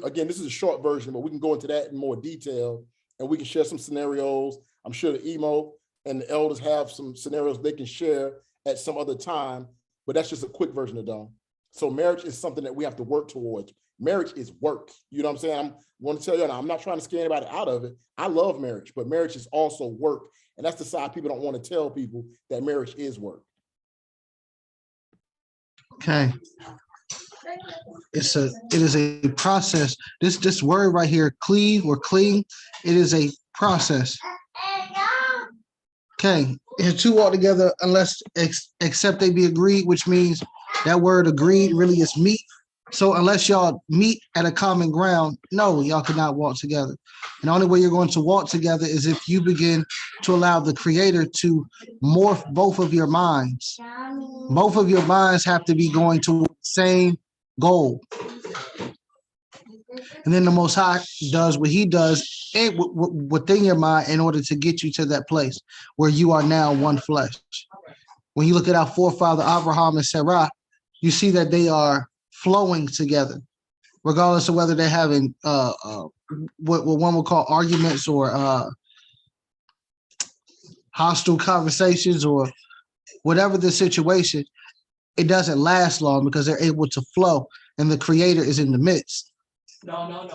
Again, this is a short version, but we can go into that in more detail and we can share some scenarios. I'm sure the emo and the elders have some scenarios they can share at some other time, but that's just a quick version of Adon. So marriage is something that we have to work towards. Marriage is work. You know what I'm saying? I'm going to tell you now, I'm not trying to scare anybody out of it. I love marriage, but marriage is also work. And that's the side people don't want to tell people, that marriage is work. Okay. It is a process. This word right here, cleave or cling, it is a process. Okay. If two walk together, unless except they be agreed, which means that word agreed really is meet. So unless y'all meet at a common ground, no, y'all cannot walk together. And the only way you're going to walk together is if you begin to allow the Creator to morph both of your minds. Both of your minds have to be going to the same goal. And then the Most High does what he does within your mind in order to get you to that place where you are now one flesh. When you look at our forefather Abraham and Sarah, you see that they are flowing together, regardless of whether they're having what one would call arguments or hostile conversations or whatever the situation. It doesn't last long because they're able to flow and the Creator is in the midst. No.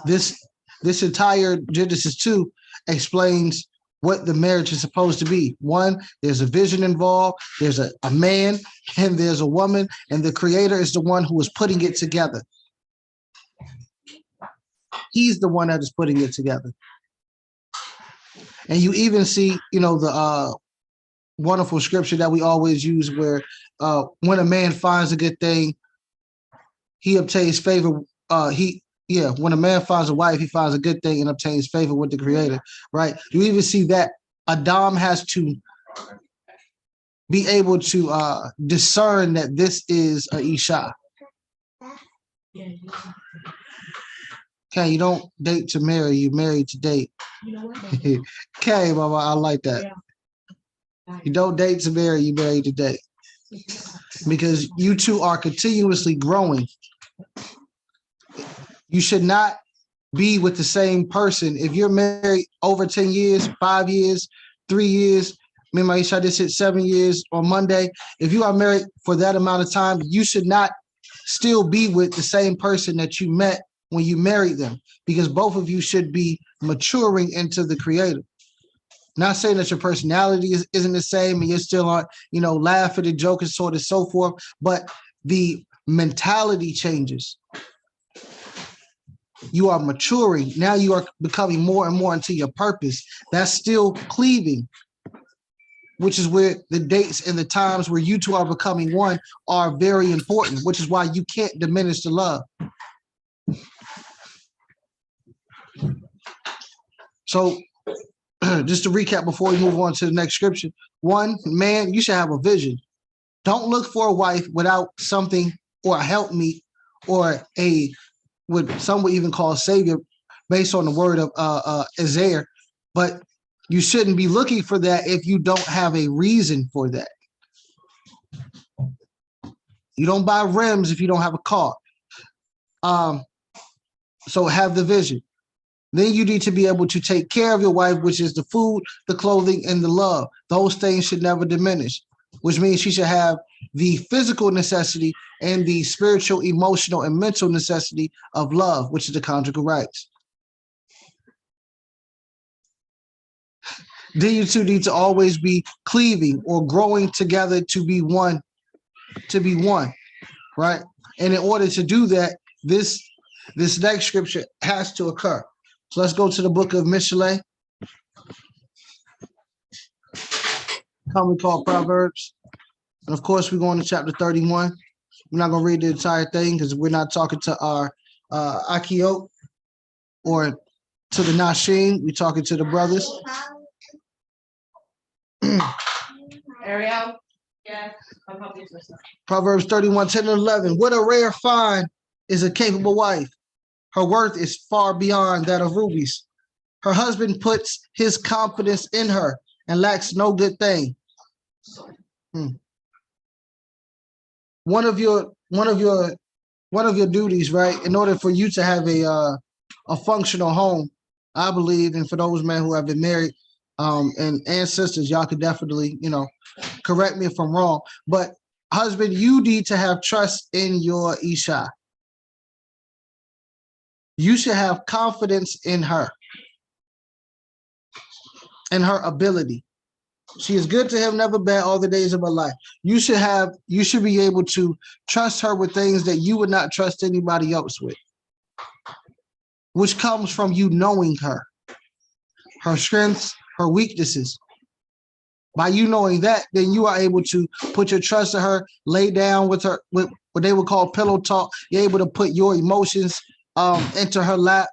This entire Genesis 2 explains what the marriage is supposed to be. One, there's a vision involved, there's a man, and there's a woman, and the Creator is the one who is putting it together. He's the one that is putting it together. And you even see, you know, the wonderful scripture that we always use where when a man finds a good thing, he obtains favor. When a man finds a wife, he finds a good thing and obtains favor with the Creator, right? You even see that Adam has to be able to discern that this is a Isha. Okay, you don't date to marry, you marry to date. Okay, Mama, I like that. You don't date to marry, you marry to date. Because you two are continuously growing. You should not be with the same person. If you're married over 10 years, 5 years, 3 years, me and Maisha just hit 7 years on Monday. If you are married for that amount of time, you should not still be with the same person that you met when you married them, because both of you should be maturing into the Creator. Not saying that your personality isn't the same and you're still on, laughing and joking, so on and so forth, but the mentality changes. You are maturing. Now you are becoming more and more into your purpose. That's still cleaving, which is where the dates and the times where you two are becoming one are very important, which is why you can't diminish the love. So just to recap before we move on to the next scripture. 1, man, you should have a vision. Don't look for a wife without something or a helpmeet or what some would even call a savior based on the word of Isaiah. But you shouldn't be looking for that if you don't have a reason for that. You don't buy rims if you don't have a car. So have the vision. Then you need to be able to take care of your wife, which is the food, the clothing, and the love. Those things should never diminish, which means she should have the physical necessity and the spiritual, emotional, and mental necessity of love, which is the conjugal rights. Then you two need to always be cleaving or growing together to be one, right? And in order to do that, this next scripture has to occur. So let's go to the book of Mishlei, commonly called Proverbs. And of course, we're going to chapter 31. We're not going to read the entire thing because we're not talking to our Akeem or to the Nashim. We're talking to the brothers. Ariel? Yeah. Proverbs 31, 10 and 11. What a rare find is a capable wife. Her worth is far beyond that of rubies. Her husband puts his confidence in her and lacks no good thing. One of your duties, right? In order for you to have a functional home, I believe, and for those men who have been married and sisters, y'all could definitely, correct me if I'm wrong. But husband, you need to have trust in your Isha. You should have confidence in her and her ability. She is good to him, never bad, all the days of her life. You should be able to trust her with things that you would not trust anybody else with, which comes from you knowing her strengths, her weaknesses. By you knowing that, then you are able to put your trust in her, lay down with her, with what they would call pillow talk. You're able to put your emotions into her lap,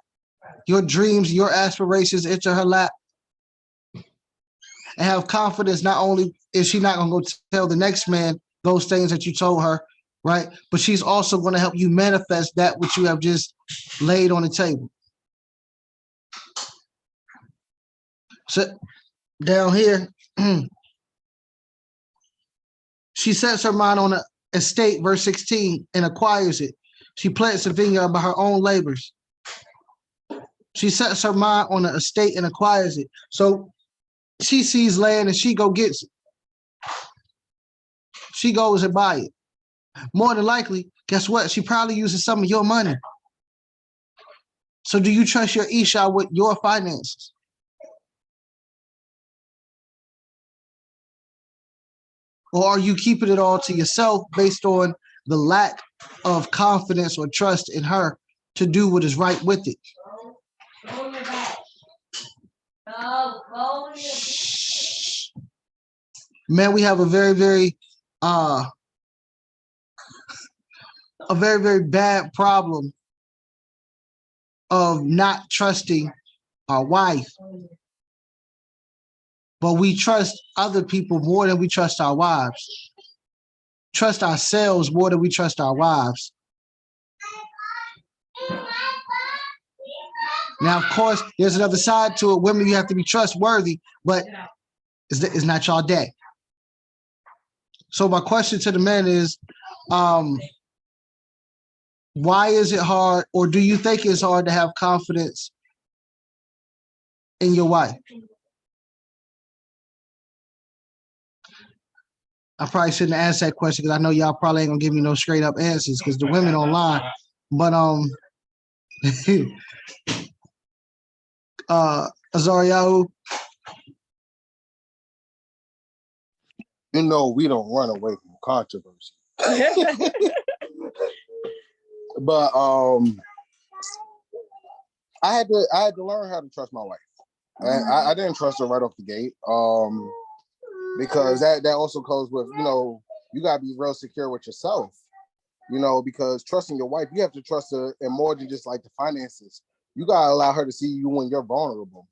your dreams, your aspirations into her lap, and have confidence. Not only is she not going to go tell the next man those things that you told her, right? But she's also going to help you manifest that which you have just laid on the table. So down here, she sets her mind on an estate, verse 16, and acquires it. She plants a vineyard by her own labors. She sets her mind on an estate and acquires it. So she sees land and she go gets it. She goes and buy it. More than likely, guess what? She probably uses some of your money. So do you trust your Isha with your finances? Or are you keeping it all to yourself based on the lack of confidence or trust in her to do what is right with it? Man, we have a very, very bad problem of not trusting our wife. But we trust other people more than we trust our wives. Trust ourselves more than we trust our wives. Now, of course, there's another side to it. Women, you have to be trustworthy, but it's not y'all day. So my question to the men is, why is it hard, or do you think it's hard to have confidence in your wife? I probably shouldn't ask that question because I know y'all probably ain't gonna give me no straight up answers because the women online. But Azariah, You know, we don't run away from controversy. But I had to learn how to trust my wife. I didn't trust her right off the gate. Because that also goes with, you know, you gotta be real secure with yourself. You know, because trusting your wife, you have to trust her in more than just like the finances. You gotta allow her to see you when you're vulnerable.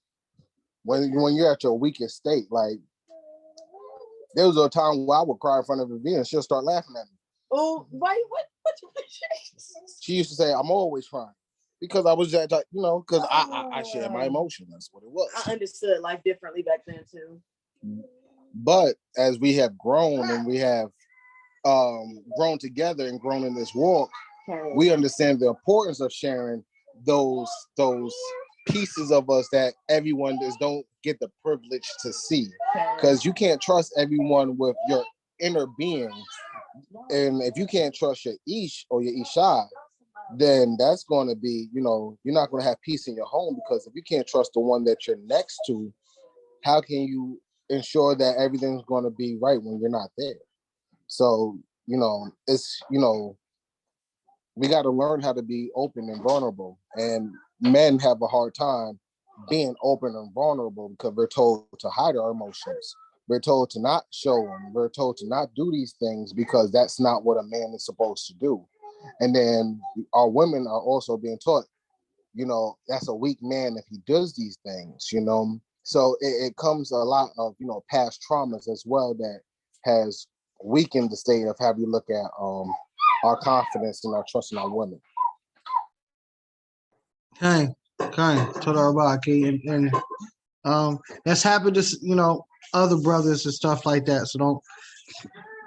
When you're at your weakest state. Like, there was a time where I would cry in front of Vivian and she'll start laughing at me. Oh, why? What? She used to say, I'm always crying. Because I was just, you know, because I shared my emotion. That's what it was. I understood life differently back then too. But as we have grown and we have grown together and grown in this walk, we understand the importance of sharing those pieces of us that everyone don't get the privilege to see. Because you can't trust everyone with your inner being. And if you can't trust your Ish or your Isha, then that's going to be, you know, you're not going to have peace in your home, because if you can't trust the one that you're next to, how can you ensure that everything's going to be right when you're not there? So, you know, it's, you know, we got to learn how to be open and vulnerable. And men have a hard time being open and vulnerable because we're told to hide our emotions. We're told to not show them. We're told to not do these things because that's not what a man is supposed to do. And then our women are also being taught, you know, that's a weak man if he does these things, you know. So it comes a lot of, you know, past traumas as well that has weakened the state of how we look at our confidence and our trust in our women. okay, total about and that's happened to, you know, other brothers and stuff like that. So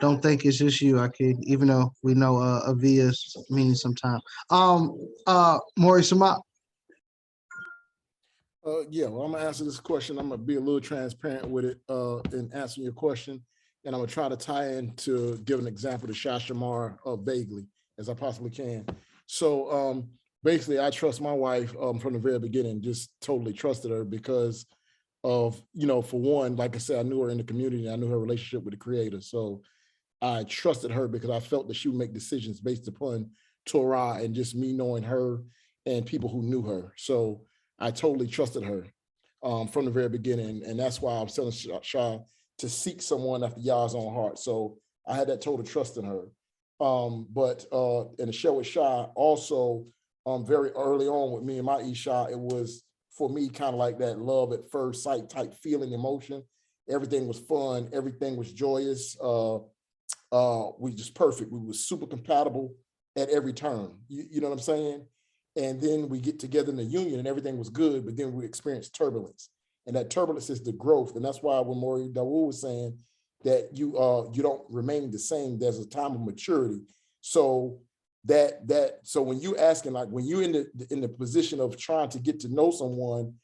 don't think it's just you, Akeem, even though we know Avia's means sometimes. Moreh, Samak. Yeah, well, I'm gonna answer this question. I'm gonna be a little transparent with it in answering your question, and I'm gonna try to tie in to give an example to Shashamar vaguely as I possibly can. So basically, I trust my wife from the very beginning. Just totally trusted her because of, you know, for one, like I said, I knew her in the community. I knew her relationship with the Creator, so I trusted her because I felt that she would make decisions based upon Torah and just me knowing her and people who knew her. So I totally trusted her from the very beginning. And that's why I was telling Shah to seek someone after Yah's own heart. So I had that total trust in her. But in the show with Shah, also very early on with me and my Isha, it was for me kind of like that love at first sight type feeling, emotion. Everything was fun. Everything was joyous. We just perfect. We were super compatible at every turn. You know what I'm saying? And then we get together in the union and everything was good, but then we experienced turbulence. And that turbulence is the growth. And that's why when Moreh Daud was saying that you don't remain the same, there's a time of maturity. So so when you asking, like when you're in the position of trying to get to know someone,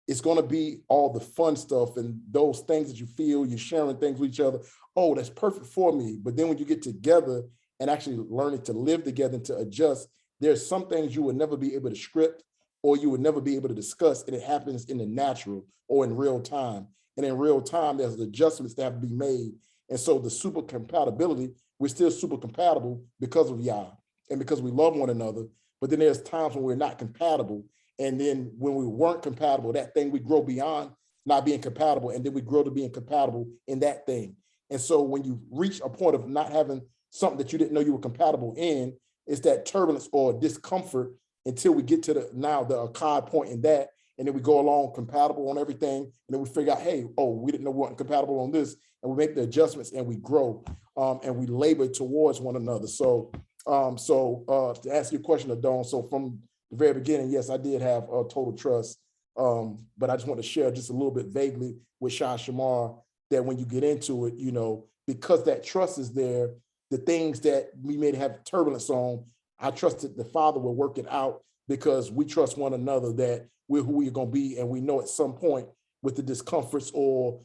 it's going to be all the fun stuff and those things that you feel, you're sharing things with each other. Oh, that's perfect for me. But then when you get together and actually learning to live together and to adjust, there's some things you would never be able to script or you would never be able to discuss, and it happens in the natural or in real time. And in real time, there's adjustments that have to be made. And so the super compatibility, we're still super compatible because of Yah and because we love one another. But then there's times when we're not compatible. And then when we weren't compatible, that thing we grow beyond not being compatible, and then we grow to being compatible in that thing. And so when you reach a point of not having something that you didn't know you were compatible in, it's that turbulence or discomfort until we get to the Akkad point in that, and then we go along compatible on everything, and then we figure out, hey, we didn't know we weren't compatible on this, and we make the adjustments and we grow, and we labor towards one another. So to answer your question, Adon, so from the very beginning, yes, I did have total trust. But I just want to share just a little bit vaguely with Shah Shamar that when you get into it, you know, because that trust is there, the things that we may have turbulence on, I trusted the Father will work it out because we trust one another that we're who we're going to be. And we know at some point with the discomforts or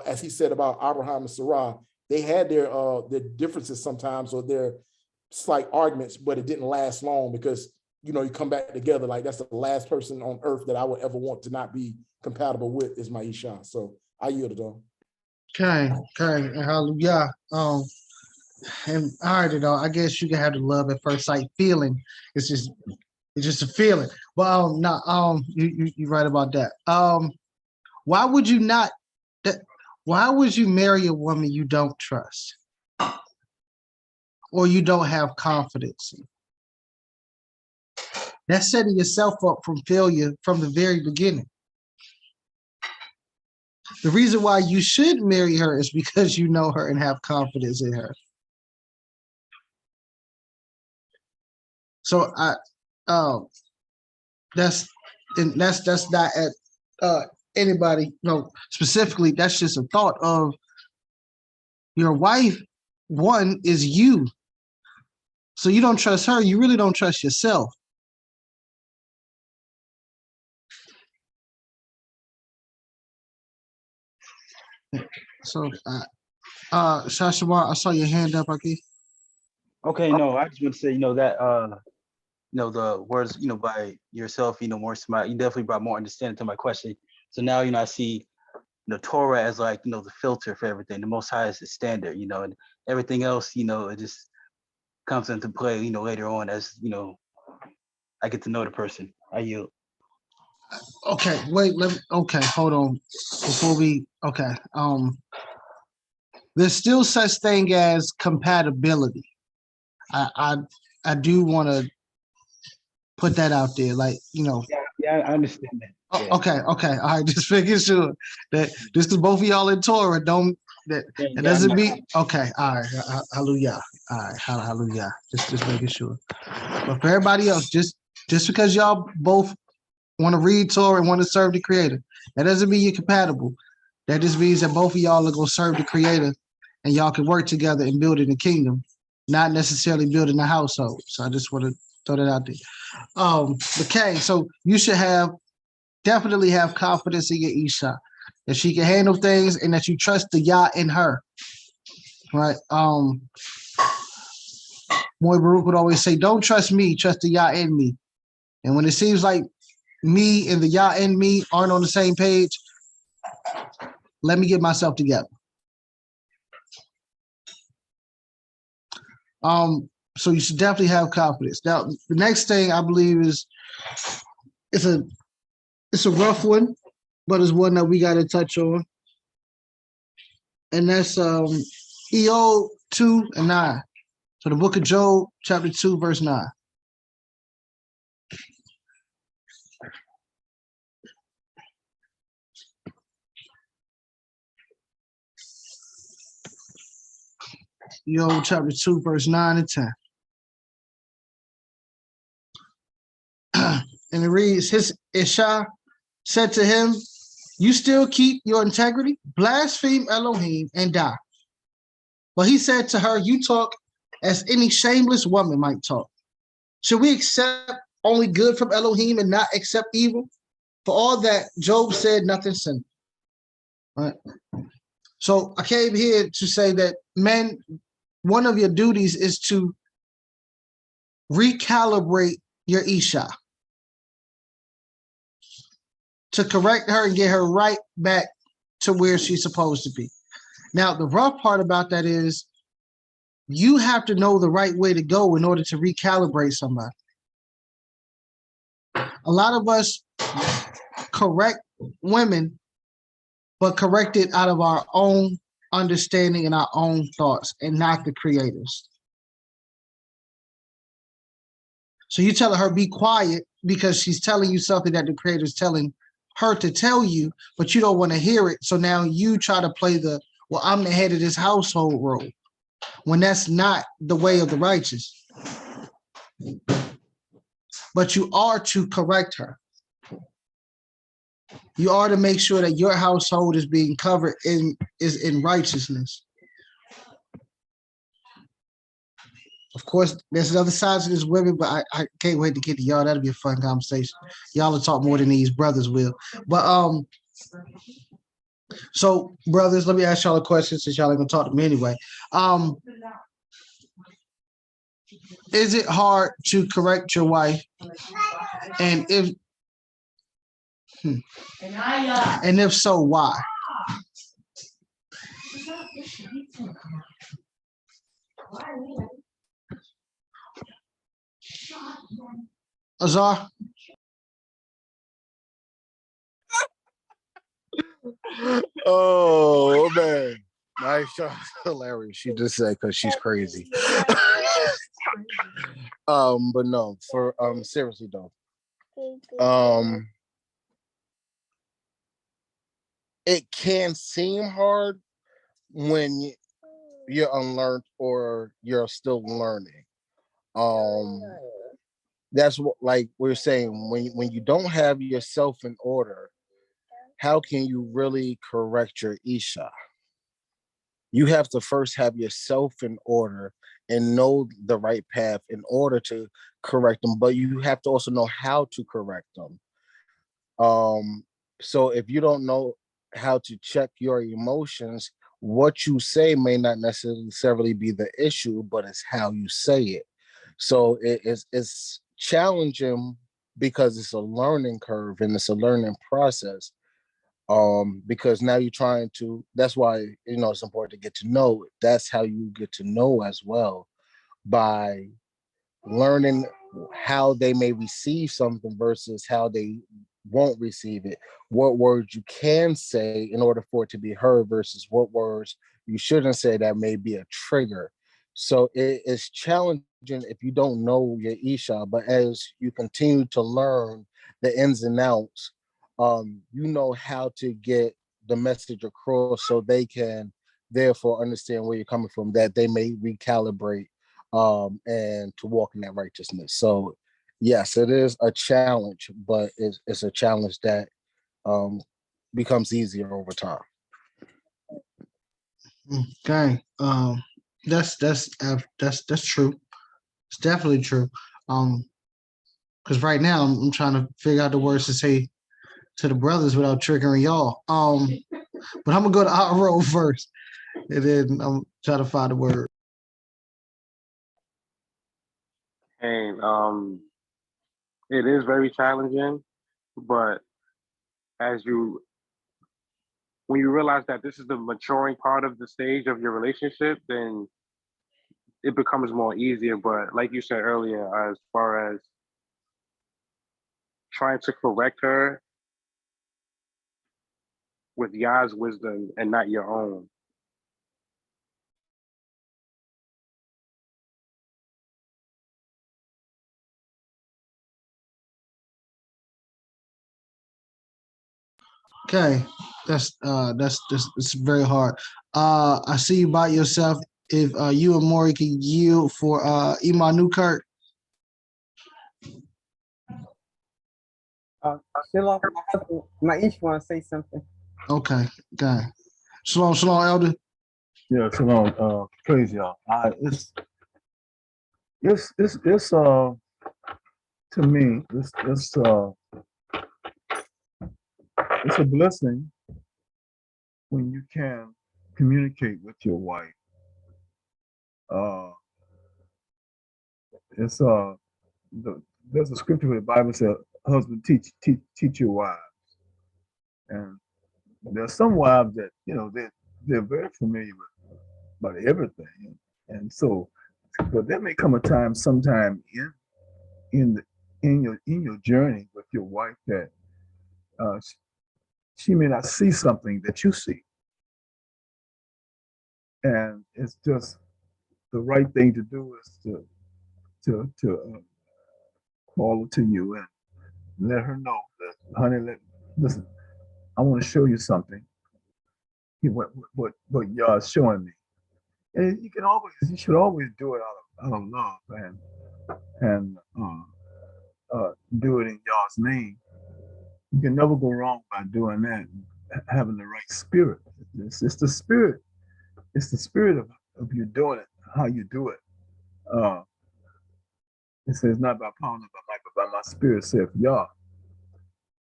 as he said about Abraham and Sarah, they had their differences sometimes or their slight arguments, but it didn't last long because, you know, you come back together. Like that's the last person on earth that I would ever want to not be compatible with is my Isha. So I yield it on. Okay, hallelujah. And all right, I guess you can have the love at first sight feeling. It's just a feeling. Well, you're right about that. Why would you not? Why would you marry a woman you don't trust or you don't have confidence in? That's setting yourself up from failure from the very beginning. The reason why you should marry her is because you know her and have confidence in her. So that's not at anybody, no, specifically, that's just a thought of your wife. One is you. So you don't trust her, you really don't trust yourself. So Shashawar, I saw your hand up, Akeem. Okay, no, I just want to say, you know, that you know, the words, you know, by yourself, you know, more smart, you definitely brought more understanding to my question. So now, you know, I see the Torah as like, you know, the filter for everything. The Most High is the standard, you know, and everything else, you know, it just comes into play, you know, later on as, you know, I get to know the person. I yield. Okay, wait, okay, hold on. Before we, there's still such thing as compatibility. I do want to put that out there, like, you know. Yeah, I understand that. Yeah. Okay, all right, just making sure that just because both of y'all in Torah that doesn't mean, okay, all right, hallelujah, all right, hallelujah, just making sure. But for everybody else, just because y'all both want to read Torah and want to serve the Creator, that doesn't mean you're compatible. That just means that both of y'all are going to serve the Creator and y'all can work together and build in the kingdom, not necessarily building a household. So I just want to throw that out there. Okay, so you should definitely have confidence in your Isha, that she can handle things and that you trust the Yah in her, right? Moy Baruch would always say, don't trust me, trust the Yah in me. And when it seems like me and the Yah in me aren't on the same page, let me get myself together. So you should definitely have confidence. Now, the next thing I believe is it's a rough one, but it's one that we got to touch on. And that's Job 2 and 9. So the book of Job, chapter 2, verse 9. Job chapter 2, verse 9 and 10. And it reads, his Isha said to him, you still keep your integrity, blaspheme Elohim, and die. But he said to her, you talk as any shameless woman might talk. Should we accept only good from Elohim and not accept evil? For all that, Job said nothing sinful. Right? So I came here to say that, men, one of your duties is to recalibrate your Isha, to correct her and get her right back to where she's supposed to be. Now, the rough part about that is you have to know the right way to go in order to recalibrate somebody. A lot of us correct women, but correct it out of our own understanding and our own thoughts and not the Creator's. So you tell her, be quiet, because she's telling you something that the Creator's telling her to tell you, but you don't want to hear it. So now you try to play the, well, I'm the head of this household role, when that's not the way of the righteous. but you are to correct her. You are to make sure that your household is being covered is in righteousness. Of course, there's another side to this women, but I can't wait to get to y'all. That'll be a fun conversation. Y'all will talk more than these brothers will. But so brothers, let me ask y'all a question since y'all ain't gonna talk to me anyway. Is it hard to correct your wife? And if so, why? Azar? Oh man, nice shot. Hilarious. She just said because she's crazy. But no, for seriously though. It can seem hard when you're unlearned or you're still learning. That's what, like we're saying, when you don't have yourself in order, how can you really correct your Isha? You have to first have yourself in order and know the right path in order to correct them, but you have to also know how to correct them. So if you don't know how to check your emotions, what you say may not necessarily be the issue, but it's how you say it. So it's challenging because it's a learning curve and it's a learning process. Because now you're trying to, that's why, it's important to get to know. That's how you get to know as well, by learning how they may receive something versus how they won't receive it, what words you can say in order for it to be heard versus what words you shouldn't say that may be a trigger. So it's challenging if you don't know your Isha, but as you continue to learn the ins and outs, you know how to get the message across so they can therefore understand where you're coming from, that they may recalibrate and to walk in that righteousness. So yes, it is a challenge, but it's a challenge that becomes easier over time. Okay. That's true. It's definitely true. Because right now I'm trying to figure out the words to say to the brothers without triggering y'all. But I'm gonna go to our roll first, and then I'm trying to find the word. And it is very challenging, but when you realize that this is the maturing part of the stage of your relationship, then it becomes more easier. But like you said earlier, as far as trying to correct her with Yah's wisdom and not your own. Okay, that's it's very hard. I see you by yourself. If you and Moreh can yield for Imanu Kurt. Shalom, my each want to say something. Okay, shalom, elder. Yeah, shalom. Praise y'all. It's to me, it's a blessing when you can communicate with your wife. It's there's a scripture where the Bible says, "Husband, teach your wives." And there's some wives that they're very familiar with about everything, and so, but there may come a time, sometime in your journey with your wife that she may not see something that you see, and it's just the right thing to do is to call her to you and let her know that, honey, listen, I want to show you something. What y'all showing me, and you should always do it out of love and do it in Yah's name. You can never go wrong by doing that, having the right spirit. It's the spirit. It's the spirit of you doing it, how you do it. It says, not by power, not by might, but by my spirit, saith Yah.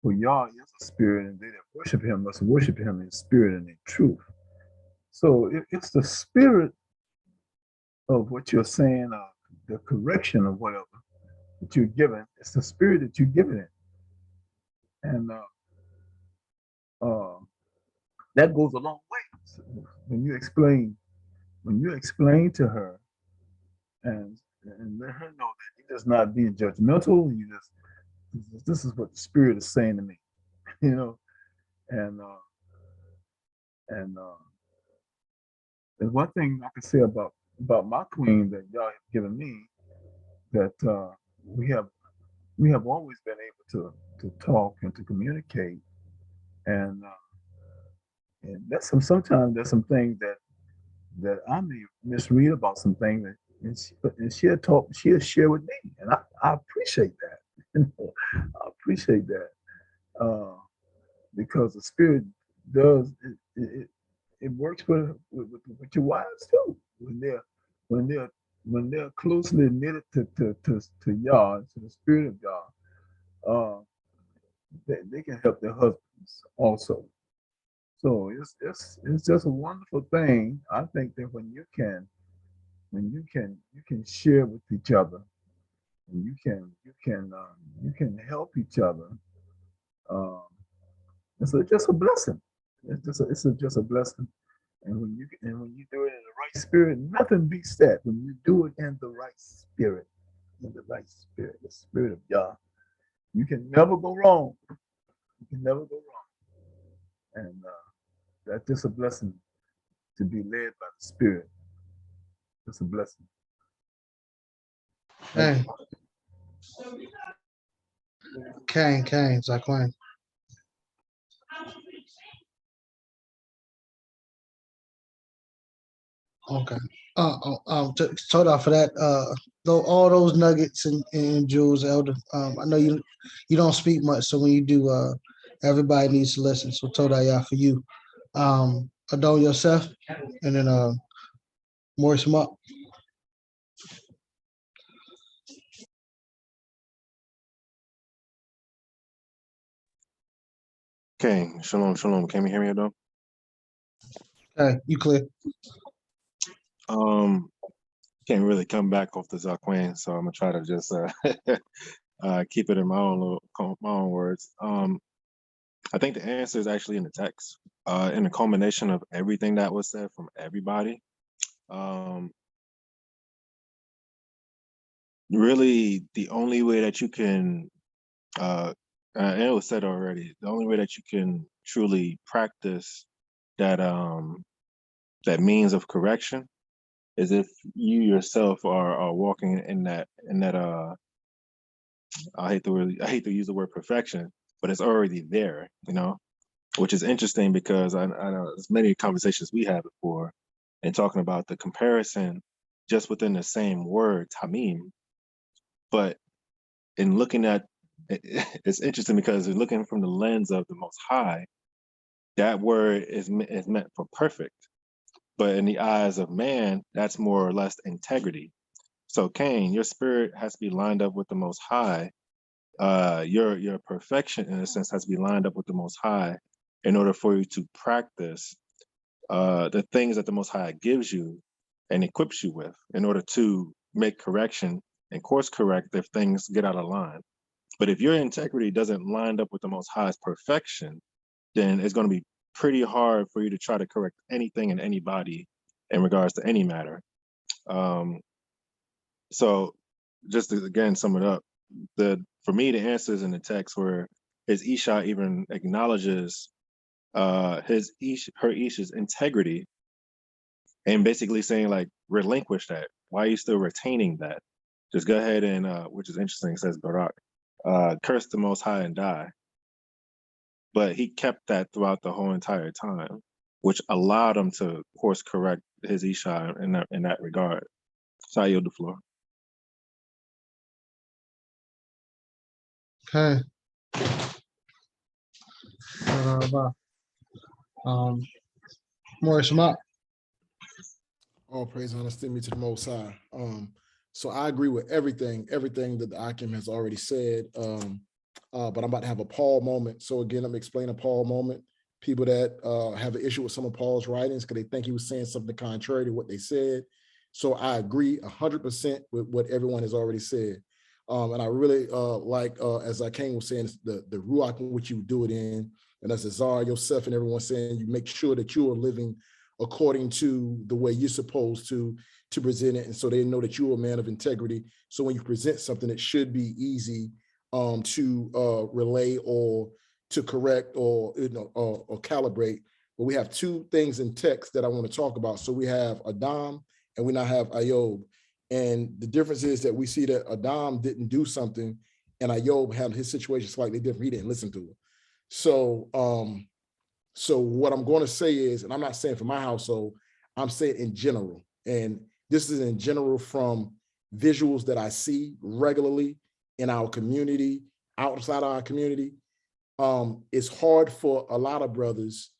For Yah is a spirit, and they that worship him must worship him in spirit and in truth. So it's the spirit of what you're saying, the correction of whatever that you're given. It's the spirit that you're giving it. And that goes a long way. So when you explain to her and let her know that you're just not being judgmental, this is what the spirit is saying to me, you know, and there's one thing I can say about my queen that y'all have given me, that we have always been able to talk and to communicate, and that's sometimes there's some things that I may misread about some things that and she'll share with me, and I appreciate that. I appreciate that because the spirit does it works with your wives too when they're closely knitted to Yah, to the spirit of Yah. They can help their husbands also. So it's just a wonderful thing. I think that when you can share with each other, and you can help each other. It's just a blessing. It's just a blessing. And when you do it in the right spirit, nothing beats that. When you do it in the right spirit, the spirit of Yah, you can never go wrong. You can never go wrong. And that's just a blessing to be led by the spirit. It's a blessing. Hey. Cain, Zaquan. Okay. Told off for that. Though all those nuggets and jewels, Elder. I know you don't speak much, so when you do, everybody needs to listen. So told I for you. Adon yourself, and then Moreh Samak. Okay, shalom. Can you hear me, though? Okay, you clear. Can't really come back off the Zaquan, so I'm gonna try to just keep it in my own words. I think the answer is actually in the text, in the culmination of everything that was said from everybody. Really, the only way that you can, and it was said already, the only way that you can truly practice that that means of correction is if you yourself are walking in that I hate to use the word perfection, but it's already there, which is interesting because I know there's many conversations we had before and talking about the comparison just within the same word, tamim. But in looking at it's interesting because in looking from the lens of the Most High, that word is meant for perfect. But in the eyes of man, that's more or less integrity. So Cain, your spirit has to be lined up with the Most High. Your perfection, in a sense, has to be lined up with the Most High in order for you to practice the things that the Most High gives you and equips you with in order to make correction and course correct if things get out of line. But if your integrity doesn't line up with the Most High's perfection, then it's going to be pretty hard for you to try to correct anything and anybody in regards to any matter. So just to again sum it up, for me the answer is in the text where his Isha even acknowledges her Isha's integrity and basically saying like relinquish that. Why are you still retaining that? Just go ahead and which is interesting, says Barak, curse the Most High and die. But he kept that throughout the whole entire time, which allowed him to course correct his Isha in that regard. So I yield the floor. Okay. Moreh, Samak. All praise and honor be to the Most High. So I agree with everything that the Akeem has already said. But I'm about to have a Paul moment. So again, let me explain a Paul moment. People that have an issue with some of Paul's writings because they think he was saying something contrary to what they said. So I agree 100% with what everyone has already said. And I really like, as Akeem was saying, the ruach in which you do it in, and as Tazawar, yourself and everyone saying, you make sure that you are living according to the way you're supposed to present it. And so they know that you're a man of integrity. So when you present something, it should be easy to relay or to correct or or calibrate. But we have two things in text that I want to talk about. So we have Adam and we now have Ayob. And the difference is that we see that Adam didn't do something and Ayob had his situation slightly different. He didn't listen to it. So so what I'm going to say is, and I'm not saying for my household, I'm saying in general. And this is in general from visuals that I see regularly in our community, outside our community. It's hard for a lot of brothers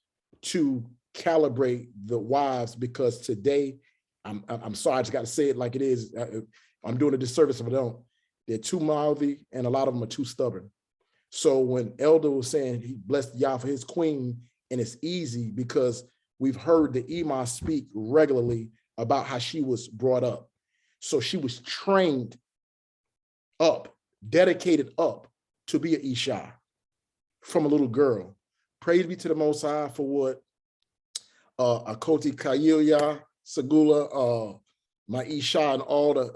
to calibrate the wives because today, I'm sorry, I just got to say it like it is. I'm doing a disservice if I don't. They're too mouthy and a lot of them are too stubborn. So when Elder was saying he blessed Yah for his queen, and it's easy because we've heard the Imam speak regularly about how she was brought up. So she was trained up, dedicated up to be an Isha from a little girl. Praise be to the Most High for what Akoti Kayilya, Segula, my Isha, and all the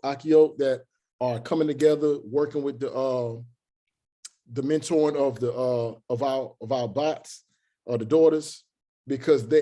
Akiot that are coming together, working with the mentoring of our bots, the daughters, because they,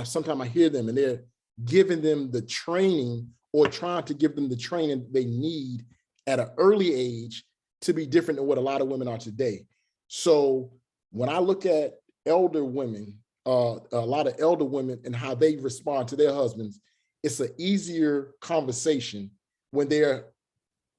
sometimes I hear them and they're giving them the training or trying to give them the training they need at an early age to be different than what a lot of women are today. So when I look at elder women, a lot of elder women and how they respond to their husbands, it's an easier conversation when they're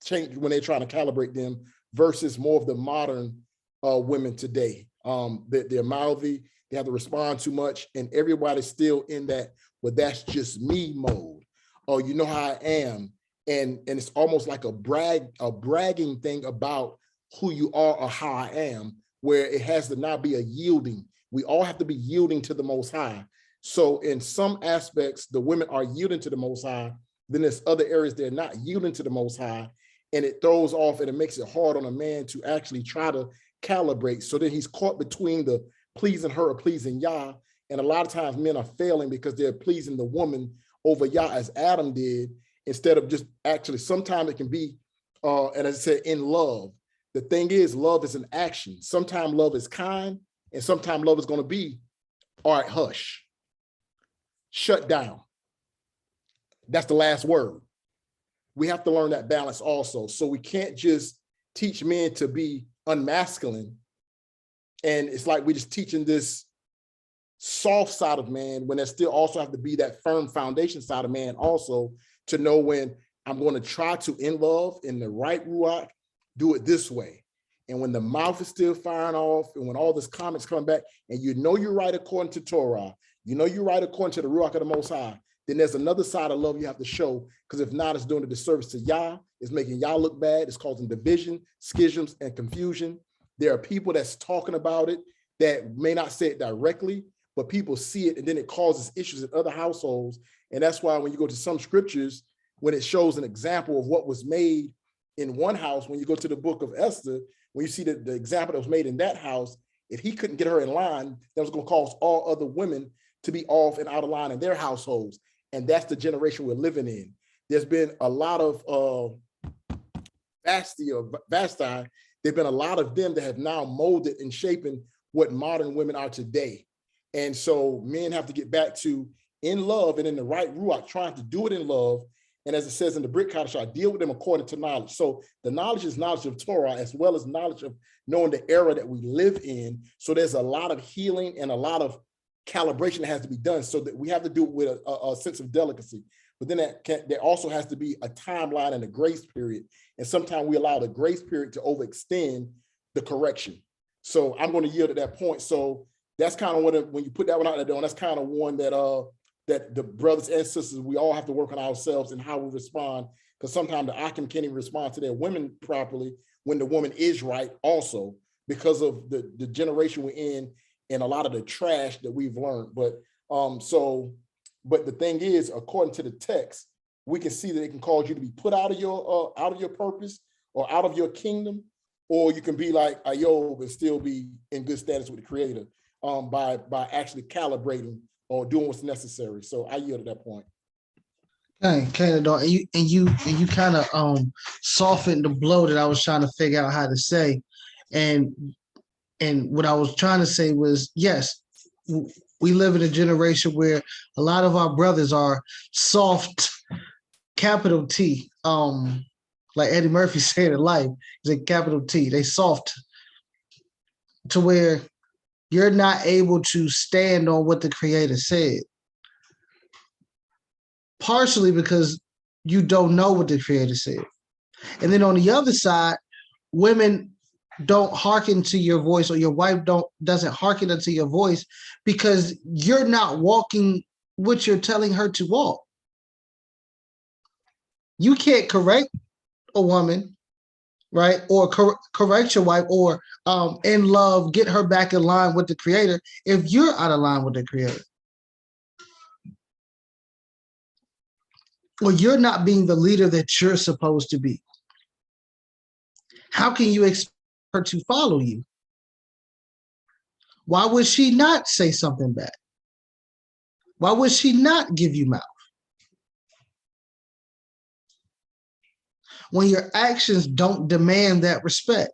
trying to calibrate them versus more of the modern women today. They're mouthy, they have to respond too much, and everybody's still in that, well, that's just me mode. Oh, you know how I am. And it's almost like a bragging thing about who you are or how I am, where it has to not be a yielding. We all have to be yielding to the Most High. So in some aspects, the women are yielding to the Most High. Then there's other areas they're not yielding to the Most High. And it throws off and it makes it hard on a man to actually try to calibrate. So then he's caught between the pleasing her or pleasing Yah. And a lot of times men are failing because they're pleasing the woman over Yah as Adam did, instead of just actually, sometimes it can be, and as I said, in love. The thing is, love is an action. Sometimes love is kind and sometimes love is going to be, all right, hush, shut down. That's the last word. We have to learn that balance also. So we can't just teach men to be unmasculine. And it's like we're just teaching this soft side of man when there still also have to be that firm foundation side of man also, to know when I'm going to try to, in love, in the right ruach, do it this way. And when the mouth is still firing off and when all this comments coming back and you know you're right according to Torah, you know you're right according to the ruach of the Most High, then there's another side of love you have to show, because if not, it's doing a disservice to Yah, it's making Yah look bad, it's causing division, schisms, and confusion. There are people that's talking about it that may not say it directly, but people see it and then it causes issues in other households. And that's why when you go to some scriptures, when it shows an example of what was made in one house, when you go to the book of Esther, when you see the example that was made in that house, if he couldn't get her in line, that was going to cause all other women to be off and out of line in their households. And that's the generation we're living in. There's been a lot of Vasti. There've been a lot of them that have now molded and shaping what modern women are today. And so men have to get back to in love and in the right ruach, trying to do it in love. And as it says in the Brit Kaddish, I deal with them according to knowledge. So the knowledge is knowledge of Torah as well as knowledge of knowing the era that we live in. So there's a lot of healing and a lot of calibration that has to be done, so that we have to do it with a sense of delicacy. but then there also has to be a timeline and a grace period. And sometimes we allow the grace period to overextend the correction. So I'm going to yield at that point. So that's kind of when you put that one out there, that's kind of one that that the brothers and sisters, we all have to work on ourselves and how we respond. Because sometimes the Akeem can't even respond to their women properly when the woman is right also, because of the generation we're in and a lot of the trash that we've learned. But but the thing is, according to the text, we can see that it can cause you to be put out of your purpose or out of your kingdom, or you can be like Ayob and still be in good status with the Creator by actually calibrating or doing what's necessary. So I yield at that point. Okay, Daud, and you kind of softened the blow that I was trying to figure out how to say, and what I was trying to say was, yes, we live in a generation where a lot of our brothers are soft, capital T, like Eddie Murphy said in life, is a capital T. They soft to where you're not able to stand on what the Creator said. Partially because you don't know what the Creator said. And then on the other side, women don't hearken to your voice, or your wife doesn't hearken unto your voice because you're not walking what you're telling her to walk. You can't correct a woman, right? Or correct your wife, or in love, get her back in line with the Creator if you're out of line with the Creator. Or you're not being the leader that you're supposed to be. How can you expect her to follow you? Why would she not say something back? Why would she not give you mouth? When your actions don't demand that respect.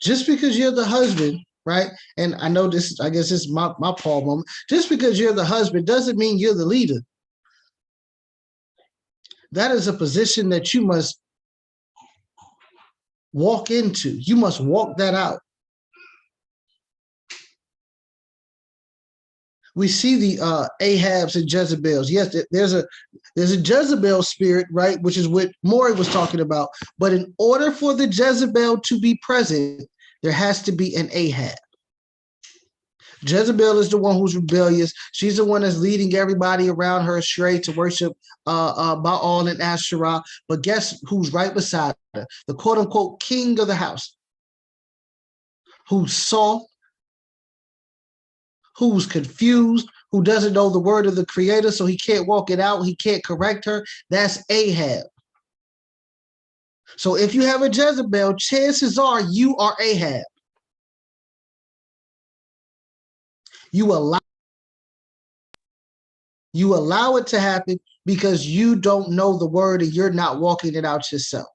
Just because you're the husband, right? And I know this, I guess this is my Paul moment. Just because you're the husband doesn't mean you're the leader. That is a position that you must walk into. You must walk that out. We see the Ahabs and Jezebels. Yes, there's a Jezebel spirit, right? Which is what Moreh was talking about. But in order for the Jezebel to be present, there has to be an Ahab. Jezebel is the one who's rebellious. She's the one that's leading everybody around her astray to worship Baal and Asherah. But guess who's right beside her? The quote unquote king of the house, who's soft, who's confused, who doesn't know the word of the Creator, so he can't walk it out, he can't correct her. That's Ahab. So if you have a Jezebel, chances are you are Ahab. You allow it to happen because you don't know the word and you're not walking it out yourself.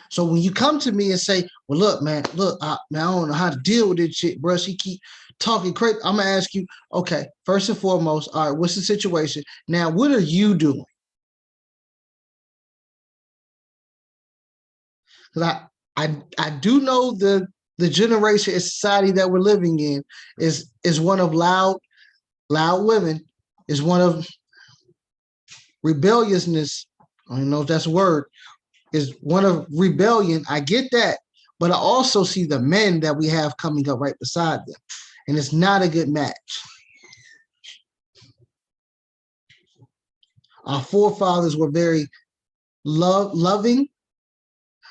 So when you come to me and say, well, look, man, I don't know how to deal with this shit, bro. She keep talking crazy. I'm going to ask you, okay, first and foremost, all right, what's the situation? Now, what are you doing? Because I do know the generation and society that we're living in is one of loud women, is one of rebelliousness. I don't know if that's a word. Is one of rebellion. I get that, but I also see the men that we have coming up right beside them, and it's not a good match. Our forefathers were very loving,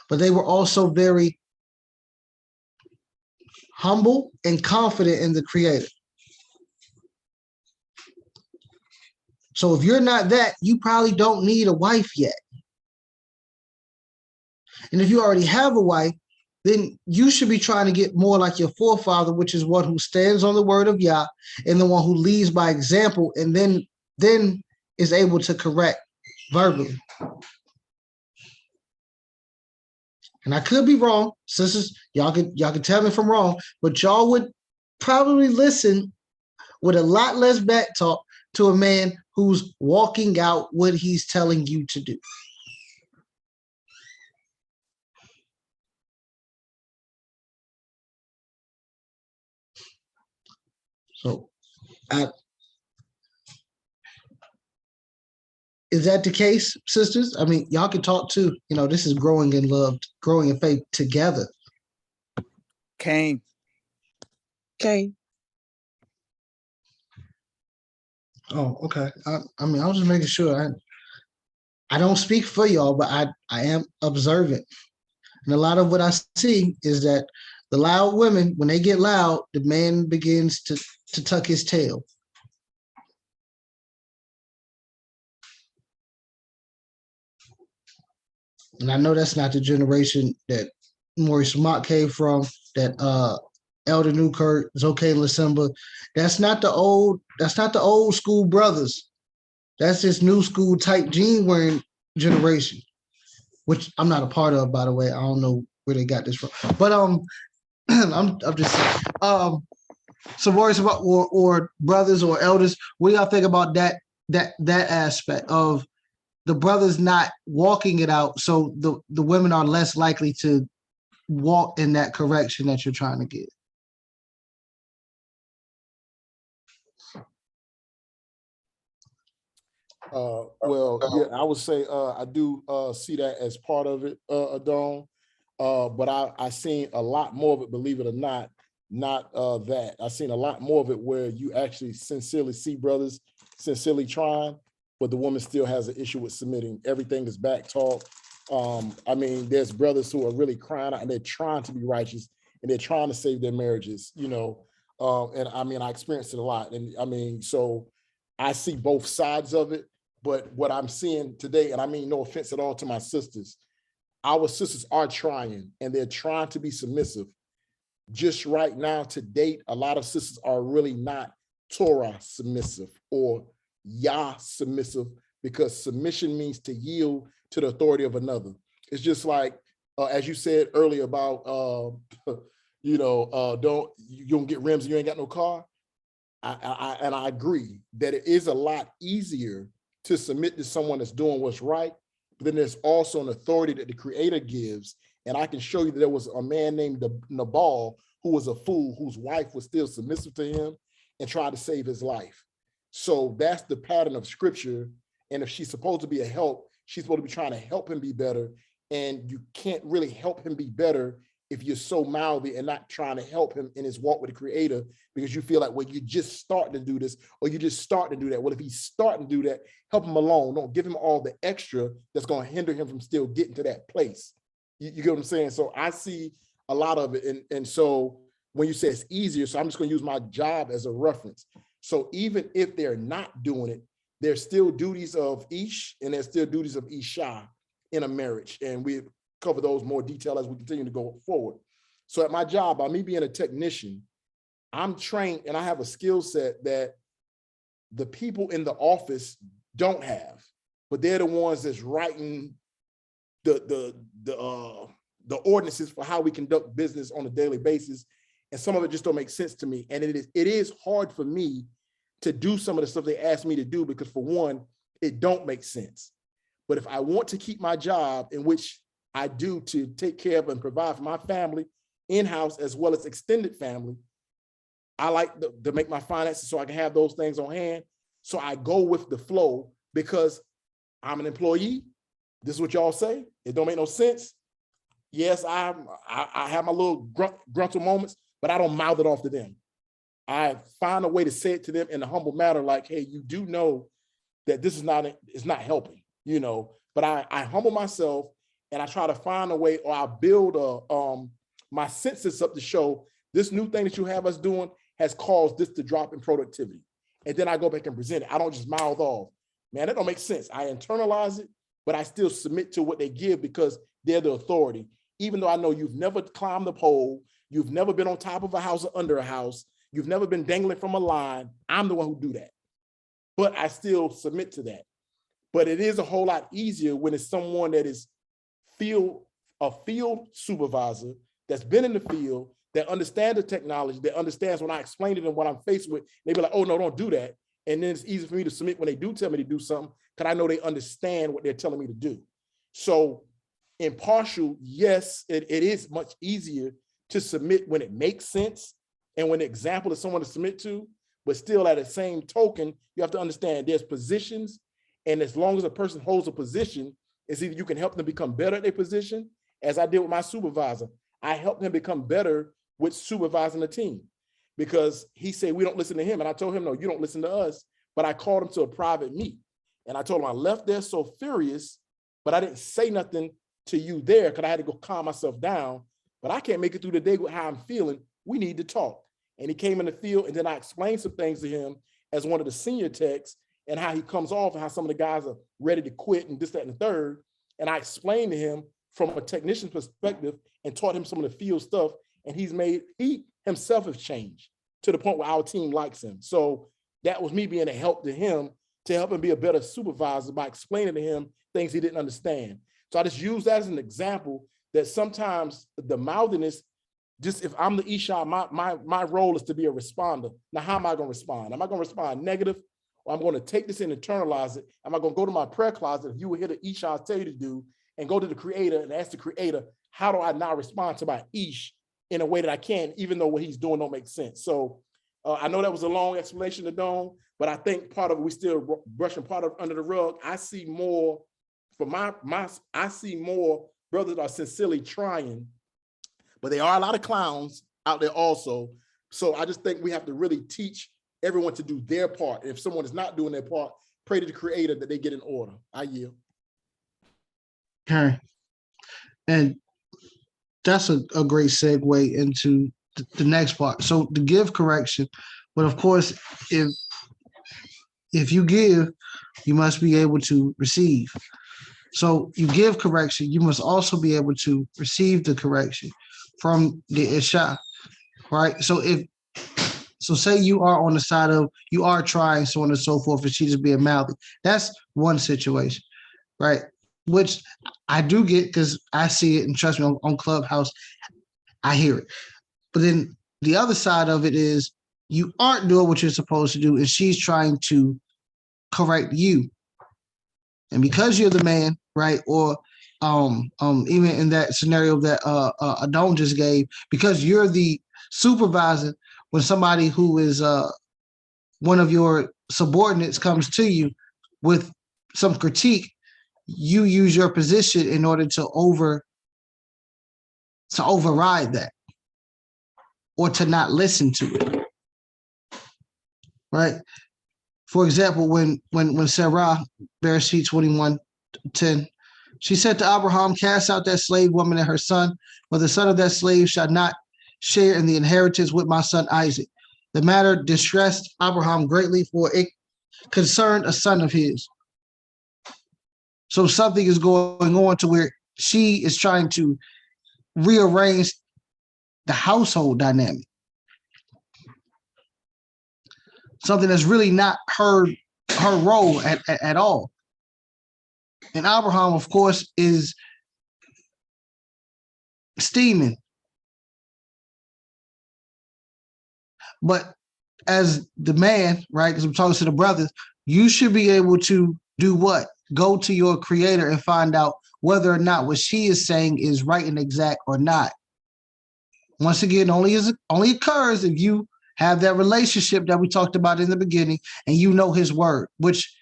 but they were also very humble and confident in the Creator. So if you're not that, you probably don't need a wife yet. And if you already have a wife, then you should be trying to get more like your forefather, which is one who stands on the word of Yah and the one who leads by example, and then is able to correct verbally. And I could be wrong, sisters. Y'all can tell me if I'm wrong, but y'all would probably listen with a lot less back talk to a man who's walking out what he's telling you to do. So is that the case, sisters? I mean, y'all can talk too. You know, this is growing in love, growing in faith together. Cain. Okay. Oh, okay. I mean, I was just making sure. I don't speak for y'all, but I am observant. And a lot of what I see is that the loud women, when they get loud, the man begins to tuck his tail. And I know that's not the generation that Moreh Samak came from, that Elder Newkirk, Zoke Lasimba. That's not the old school brothers. That's this new school type jean wearing generation, which I'm not a part of, by the way. I don't know where they got this from. But I'm just saying. So worries about or brothers or elders, what do y'all think about that aspect of the brothers not walking it out, so the women are less likely to walk in that correction that you're trying to get? Well, yeah, I would say I do see that as part of it, Adon. But I seen a lot more of it, believe it or not that. I seen a lot more of it where you actually sincerely see brothers sincerely trying, but the woman still has an issue with submitting. Everything is back talk. I mean, there's brothers who are really crying out and they're trying to be righteous and they're trying to save their marriages, you know. And I mean, I experienced it a lot. And I mean, so I see both sides of it. But what I'm seeing today, and I mean no offense at all to my sisters, our sisters are trying and they're trying to be submissive. Just right now to date, a lot of sisters are really not Torah submissive or Yah submissive, because submission means to yield to the authority of another. It's just like, as you said earlier about, you don't get rims and you ain't got no car. I agree that it is a lot easier to submit to someone that's doing what's right, but then there's also an authority that the Creator gives. And I can show you that there was a man named Nabal who was a fool, whose wife was still submissive to him and tried to save his life. So that's the pattern of Scripture. And if she's supposed to be a help, she's supposed to be trying to help him be better. And you can't really help him be better if you're so mouthy and not trying to help him in his walk with the Creator, because you feel like, well, you just starting to do this or you just starting to do that. Well, if he's starting to do that, help him along. Don't give him all the extra that's going to hinder him from still getting to that place. You get what I'm saying? So I see a lot of it. And so when you say it's easier, so I'm just going to use my job as a reference. So even if they're not doing it, there's still duties of Ish and there's still duties of Isha in a marriage. And we cover those more detail as we continue to go forward. So at my job, by me being a technician, I'm trained and I have a skill set that the people in the office don't have, but they're the ones that's writing the ordinances for how we conduct business on a daily basis. And some of it just don't make sense to me. And it is hard for me to do some of the stuff they ask me to do, because for one, it don't make sense. But if I want to keep my job, in which I do to take care of and provide for my family in-house as well as extended family, I like to make my finances so I can have those things on hand. So I go with the flow because I'm an employee. This is what y'all say. It don't make no sense. Yes, I have my little gruntle moments, but I don't mouth it off to them. I find a way to say it to them in a humble manner, like, hey, you do know that this is not helping, you know, but I humble myself and I try to find a way, or I build my senses up to show this new thing that you have us doing has caused this to drop in productivity. And then I go back and present it. I don't just mouth off. Man, that don't make sense. I internalize it, but I still submit to what they give because they're the authority. Even though I know you've never climbed the pole, you've never been on top of a house or under a house, you've never been dangling from a line, I'm the one who do that. But I still submit to that. But it is a whole lot easier when it's someone that is a field supervisor that's been in the field, that understands the technology, that understands when I explain it and what I'm faced with, they be like, oh no, don't do that. And then it's easy for me to submit when they do tell me to do something, because I know they understand what they're telling me to do. So impartial, yes, it is much easier to submit when it makes sense and when the example is someone to submit to. but still at the same token, you have to understand there's positions. And as long as a person holds a position, it's either you can help them become better at their position, as I did with my supervisor. I helped him become better with supervising the team because he said, we don't listen to him. And I told him, no, you don't listen to us. But I called him to a private meet. And I told him I left there so furious, but I didn't say nothing to you there because I had to go calm myself down. But I can't make it through the day with how I'm feeling. We need to talk. And he came in the field, and then I explained some things to him as one of the senior techs and how he comes off and how some of the guys are ready to quit and this, that, and the third. And I explained to him from a technician's perspective and taught him some of the field stuff. And he himself has changed to the point where our team likes him. So that was me being a help to him to help him be a better supervisor by explaining to him things he didn't understand. So I just use that as an example that sometimes the mouthiness, just if I'm the Isha, my role is to be a responder. Now, how am I going to respond? Am I going to respond negative? Or I'm going to take this and internalize it? Am I going to go to my prayer closet, if you were here to Isha, I'll tell you to do, and go to the creator and ask the creator, how do I now respond to my Ish in a way that I can, even though what he's doing don't make sense? So I know that was a long explanation to Dawn, but I think part of it, we still brushing part of under the rug. I see more for I see more brothers that are sincerely trying, but there are a lot of clowns out there also. So I just think we have to really teach everyone to do their part. If someone is not doing their part, pray to the creator that they get in order. I yield. Okay. And that's a great segue into the next part. So to give correction, but of course, if you give, you must be able to receive. So you give correction, you must also be able to receive the correction from the Isha, right? So say you are on the side of, you are trying, so on and so forth, and she just being mouthy. That's one situation, right? Which I do get because I see it, and trust me, on Clubhouse, I hear it. But then the other side of it is you aren't doing what you're supposed to do, and she's trying to correct you. And because you're the man, right? Or even in that scenario that Adon just gave, because you're the supervisor, when somebody who is one of your subordinates comes to you with some critique, you use your position in order to override that or to not listen to it, right? For example, when Sarah, Bereshit 21:10, she said to Abraham, cast out that slave woman and her son, for the son of that slave shall not share in the inheritance with my son Isaac. The matter distressed Abraham greatly, for it concerned a son of his. So something is going on to where she is trying to rearrange the household dynamic. Something that's really not her role at all. And Abraham, of course, is steaming. But as the man, right, because I'm talking to the brothers, you should be able to do what? Go to your creator and find out whether or not what she is saying is right and exact or not. Once again, only occurs if you have that relationship that we talked about in the beginning and you know his word, which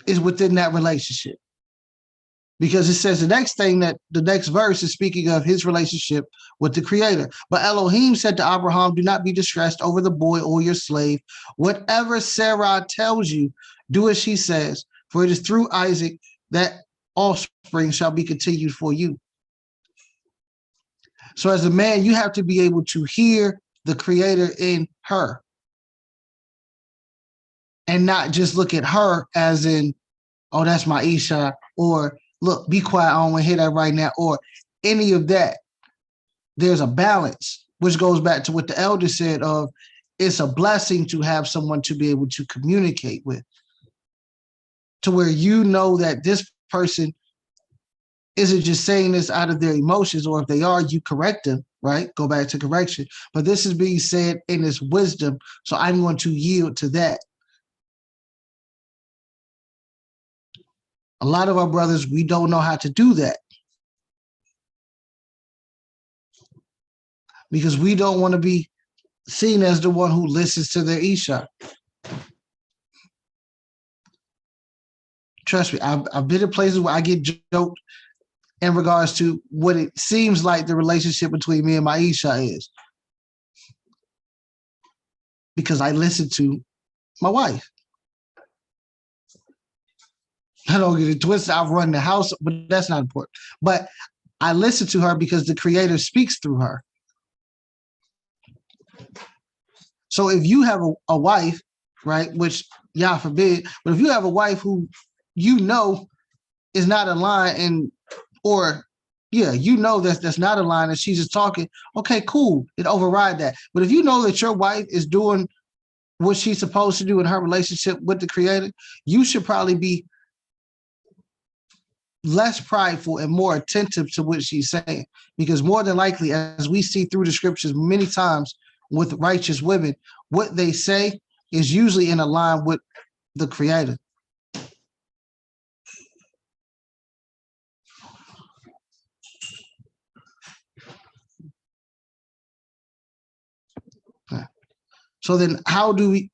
is within that relationship. Because it says the next thing, that the next verse is speaking of his relationship with the creator. But Elohim said to Abraham, do not be distressed over the boy or your slave. Whatever Sarah tells you, do as she says, for it is through Isaac that offspring shall be continued for you. So as a man, you have to be able to hear the creator in her and not just look at her as in, oh, that's my Isha, or look, be quiet, I don't want to hear that right now, or any of that. There's a balance, which goes back to what the elder said of, it's a blessing to have someone to be able to communicate with, to where you know that this person isn't just saying this out of their emotions, or if they are, you correct them, right? Go back to correction. But this is being said in this wisdom, so I'm going to yield to that. A lot of our brothers, we don't know how to do that because we don't want to be seen as the one who listens to their Isha. Trust me, I've been in places where I get joked in regards to what it seems like the relationship between me and my Isha is. Because I listen to my wife. I don't get it twisted. I've run the house, but that's not important. But I listen to her because the Creator speaks through her. So if you have a wife, right, which Yah forbid, but if you have a wife who you know is not aligned and, or yeah, you know that's not aligned and she's just talking, okay, cool, it override that. But if you know that your wife is doing what she's supposed to do in her relationship with the Creator, you should probably be less prideful and more attentive to what she's saying. Because more than likely, as we see through the scriptures many times with righteous women, what they say is usually in line with the Creator. So then how do we,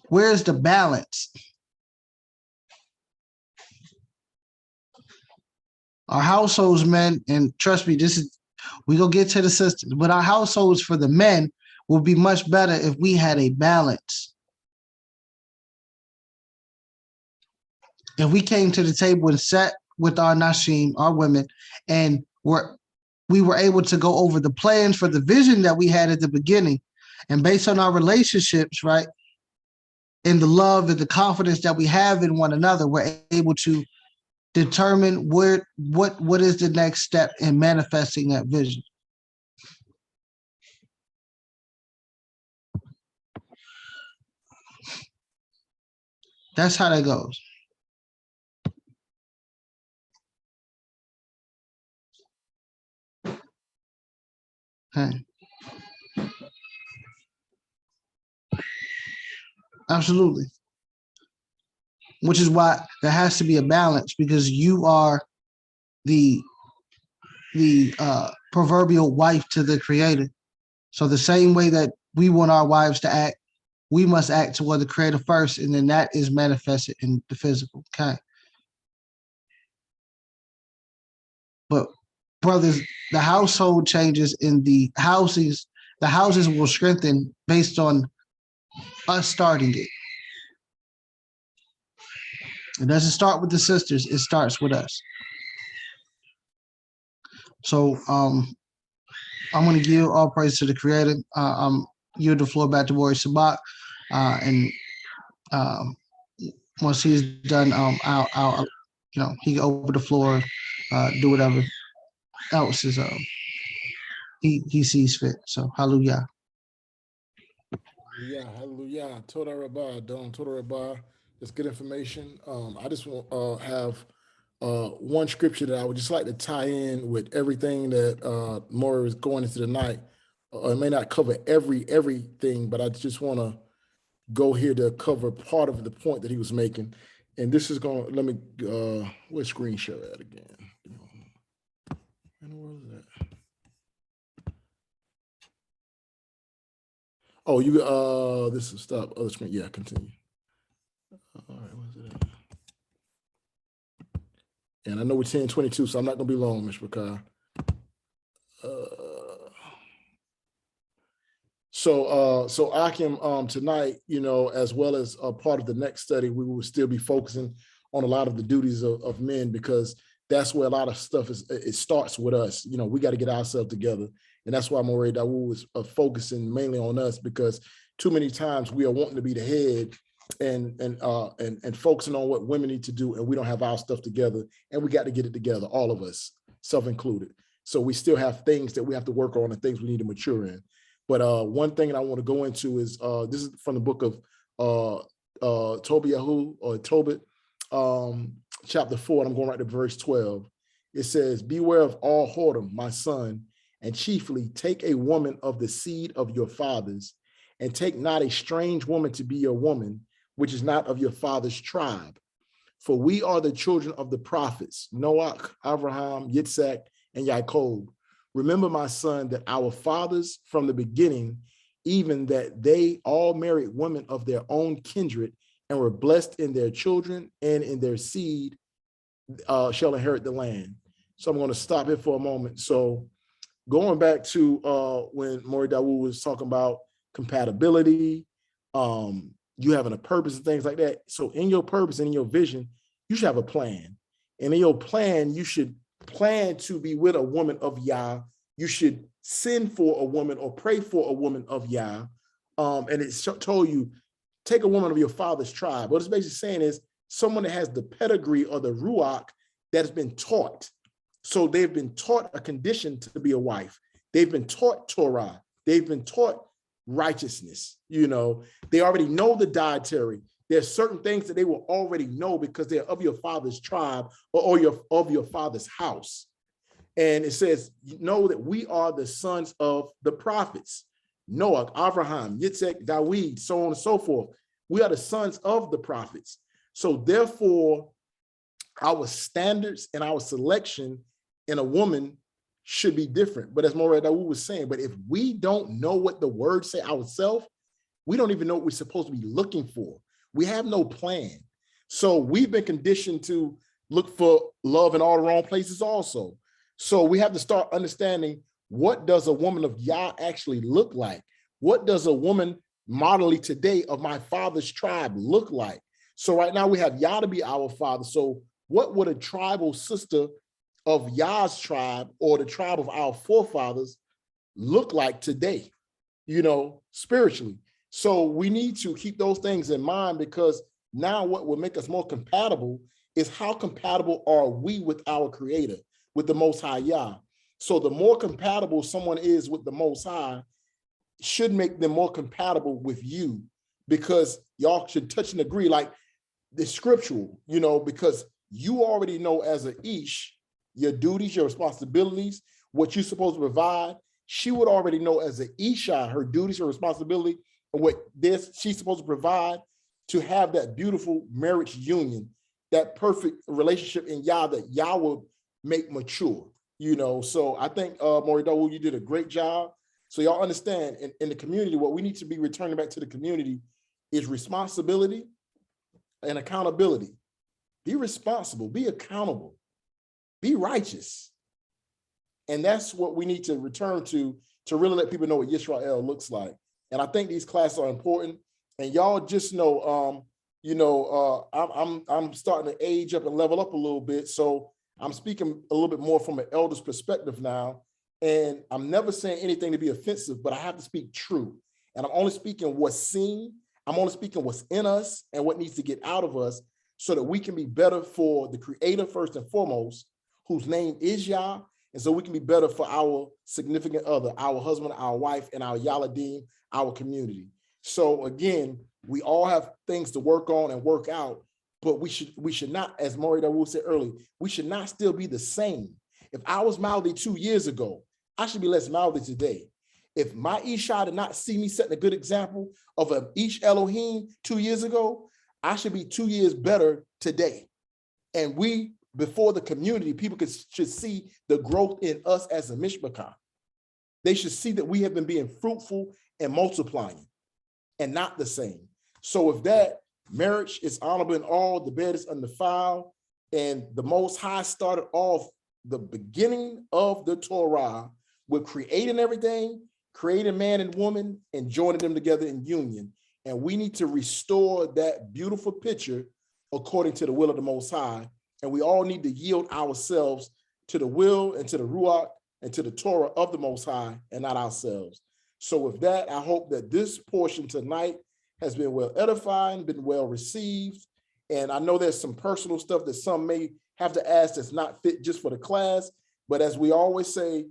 where's the balance? Our households, men, and trust me, this is, we gonna get to the sisters, but our households for the men will be much better if we had a balance. If we came to the table and sat with our Nashim, our women, and we were able to go over the plans for the vision that we had at the beginning, and based on our relationships, right, and the love and the confidence that we have in one another, we're able to determine what is the next step in manifesting that vision. That's how that goes. Okay. Absolutely. Which is why there has to be a balance, because you are the proverbial wife to the Creator. So the same way that we want our wives to act, we must act toward the Creator first, and then that is manifested in the physical. Okay. But brothers, the household changes in the houses will strengthen based on us starting it. It doesn't start with the sisters, it starts with us. So I'm going to give all praise to the Creator. Yield the floor back to Warrior Samak, and once he's done, I'll he can open the floor, do whatever else is he sees fit. So hallelujah. Yeah, hallelujah. Toda Rabbah, Don, Toda Rabbah. That's good information. I just want to have one scripture that I would just like to tie in with everything that Moreh is going into tonight. It may not cover everything, but I just want to go here to cover part of the point that he was making. And this is going to, let me, where's screen share at again? In the world is that? Oh, you, this is stop, other screen. Yeah, continue. All right, where's it at? And I know we're 10:22, so I'm not going to be long, Mr. Bakar. So Akeem, tonight, as well as a part of the next study, we will still be focusing on a lot of the duties of men, because that's where a lot of stuff it starts with us. We got to get ourselves together. And that's why Moreh Daud is focusing mainly on us, because too many times we are wanting to be the head and focusing on what women need to do, and we don't have our stuff together, and we got to get it together, all of us, self-included. So we still have things that we have to work on and things we need to mature in. But one thing that I want to go into is this is from the book of Tobit, chapter 4, and I'm going right to verse 12. It says, "Beware of all whoredom, my son, and chiefly take a woman of the seed of your fathers, and take not a strange woman to be your woman, which is not of your father's tribe. For we are the children of the prophets, Noach, Abraham, Yitzhak, and Yaakov. Remember, my son, that our fathers from the beginning, even that they all married women of their own kindred and were blessed in their children and in their seed shall inherit the land. So I'm going to stop here for a moment. So going back to when Moreh Dawood was talking about compatibility, you having a purpose and things like that. So in your purpose and in your vision, you should have a plan. And in your plan, you should plan to be with a woman of Yah. You should send for a woman or pray for a woman of Yah. And it told you, take a woman of your father's tribe. What it's basically saying is someone that has the pedigree or the ruach that has been taught. So they've been taught a condition to be a wife. They've been taught Torah. They've been taught righteousness. You know, they already know the dietary. There's certain things that they will already know because they're of your father's tribe or of your father's house. And it says, know that we are the sons of the prophets. Noah, Abraham, Yitzhak, Daud, so on and so forth. We are the sons of the prophets. So therefore, our standards and our selection in a woman should be different. But as Moreh Dawood was saying, but if we don't know what the words say ourselves, we don't even know what we're supposed to be looking for. We have no plan. So we've been conditioned to look for love in all the wrong places also. So we have to start understanding, what does a woman of Yah actually look like? What does a woman modelly today of my father's tribe look like? So right now we have Yah to be our father. So what would a tribal sister of Yah's tribe or the tribe of our forefathers look like today, you know, spiritually? So we need to keep those things in mind, because now what will make us more compatible is how compatible are we with our creator, with the Most High Yah. So the more compatible someone is with the Most High should make them more compatible with you, because y'all should touch and agree, like the scriptural, you know, because you already know as an Ish, your duties, your responsibilities, what you're supposed to provide. She would already know as an Isha, her duties, her responsibility, and what she's supposed to provide to have that beautiful marriage union, that perfect relationship in Yah that Yah will make mature, you know. So I think Moreh Dawood, you did a great job. So y'all understand, in the community, what we need to be returning back to the community is responsibility and accountability. Be responsible, be accountable, be righteous. And that's what we need to return to really let people know what Yisrael looks like. And I think these classes are important. And y'all just know, I'm starting to age up and level up a little bit. So I'm speaking a little bit more from an elder's perspective now. And I'm never saying anything to be offensive, but I have to speak true. And I'm only speaking what's seen. I'm only speaking what's in us and what needs to get out of us so that we can be better for the creator first and foremost, whose name is Yah. And so we can be better for our significant other, our husband, our wife, and our Yaladim, our community. So again, we all have things to work on and work out, but we should not, as Moreh Dawood said earlier, we should not still be the same. If I was mouthy 2 years ago, I should be less mouthy today. If my Isha did not see me setting a good example of an Ish Elohim 2 years ago, I should be 2 years better today. And we, before the community, people should see the growth in us as a mishpachah. They should see that we have been being fruitful and multiplying and not the same. So with that, marriage is honorable in all, the bed is undefiled, and the Most High started off the beginning of the Torah with creating everything, creating man and woman, and joining them together in union. And we need to restore that beautiful picture according to the will of the Most High. And we all need to yield ourselves to the will and to the Ruach and to the Torah of the Most High and not ourselves. So with that, I hope that this portion tonight has been well edifying, been well received. And I know there's some personal stuff that some may have to ask that's not fit just for the class. But as we always say,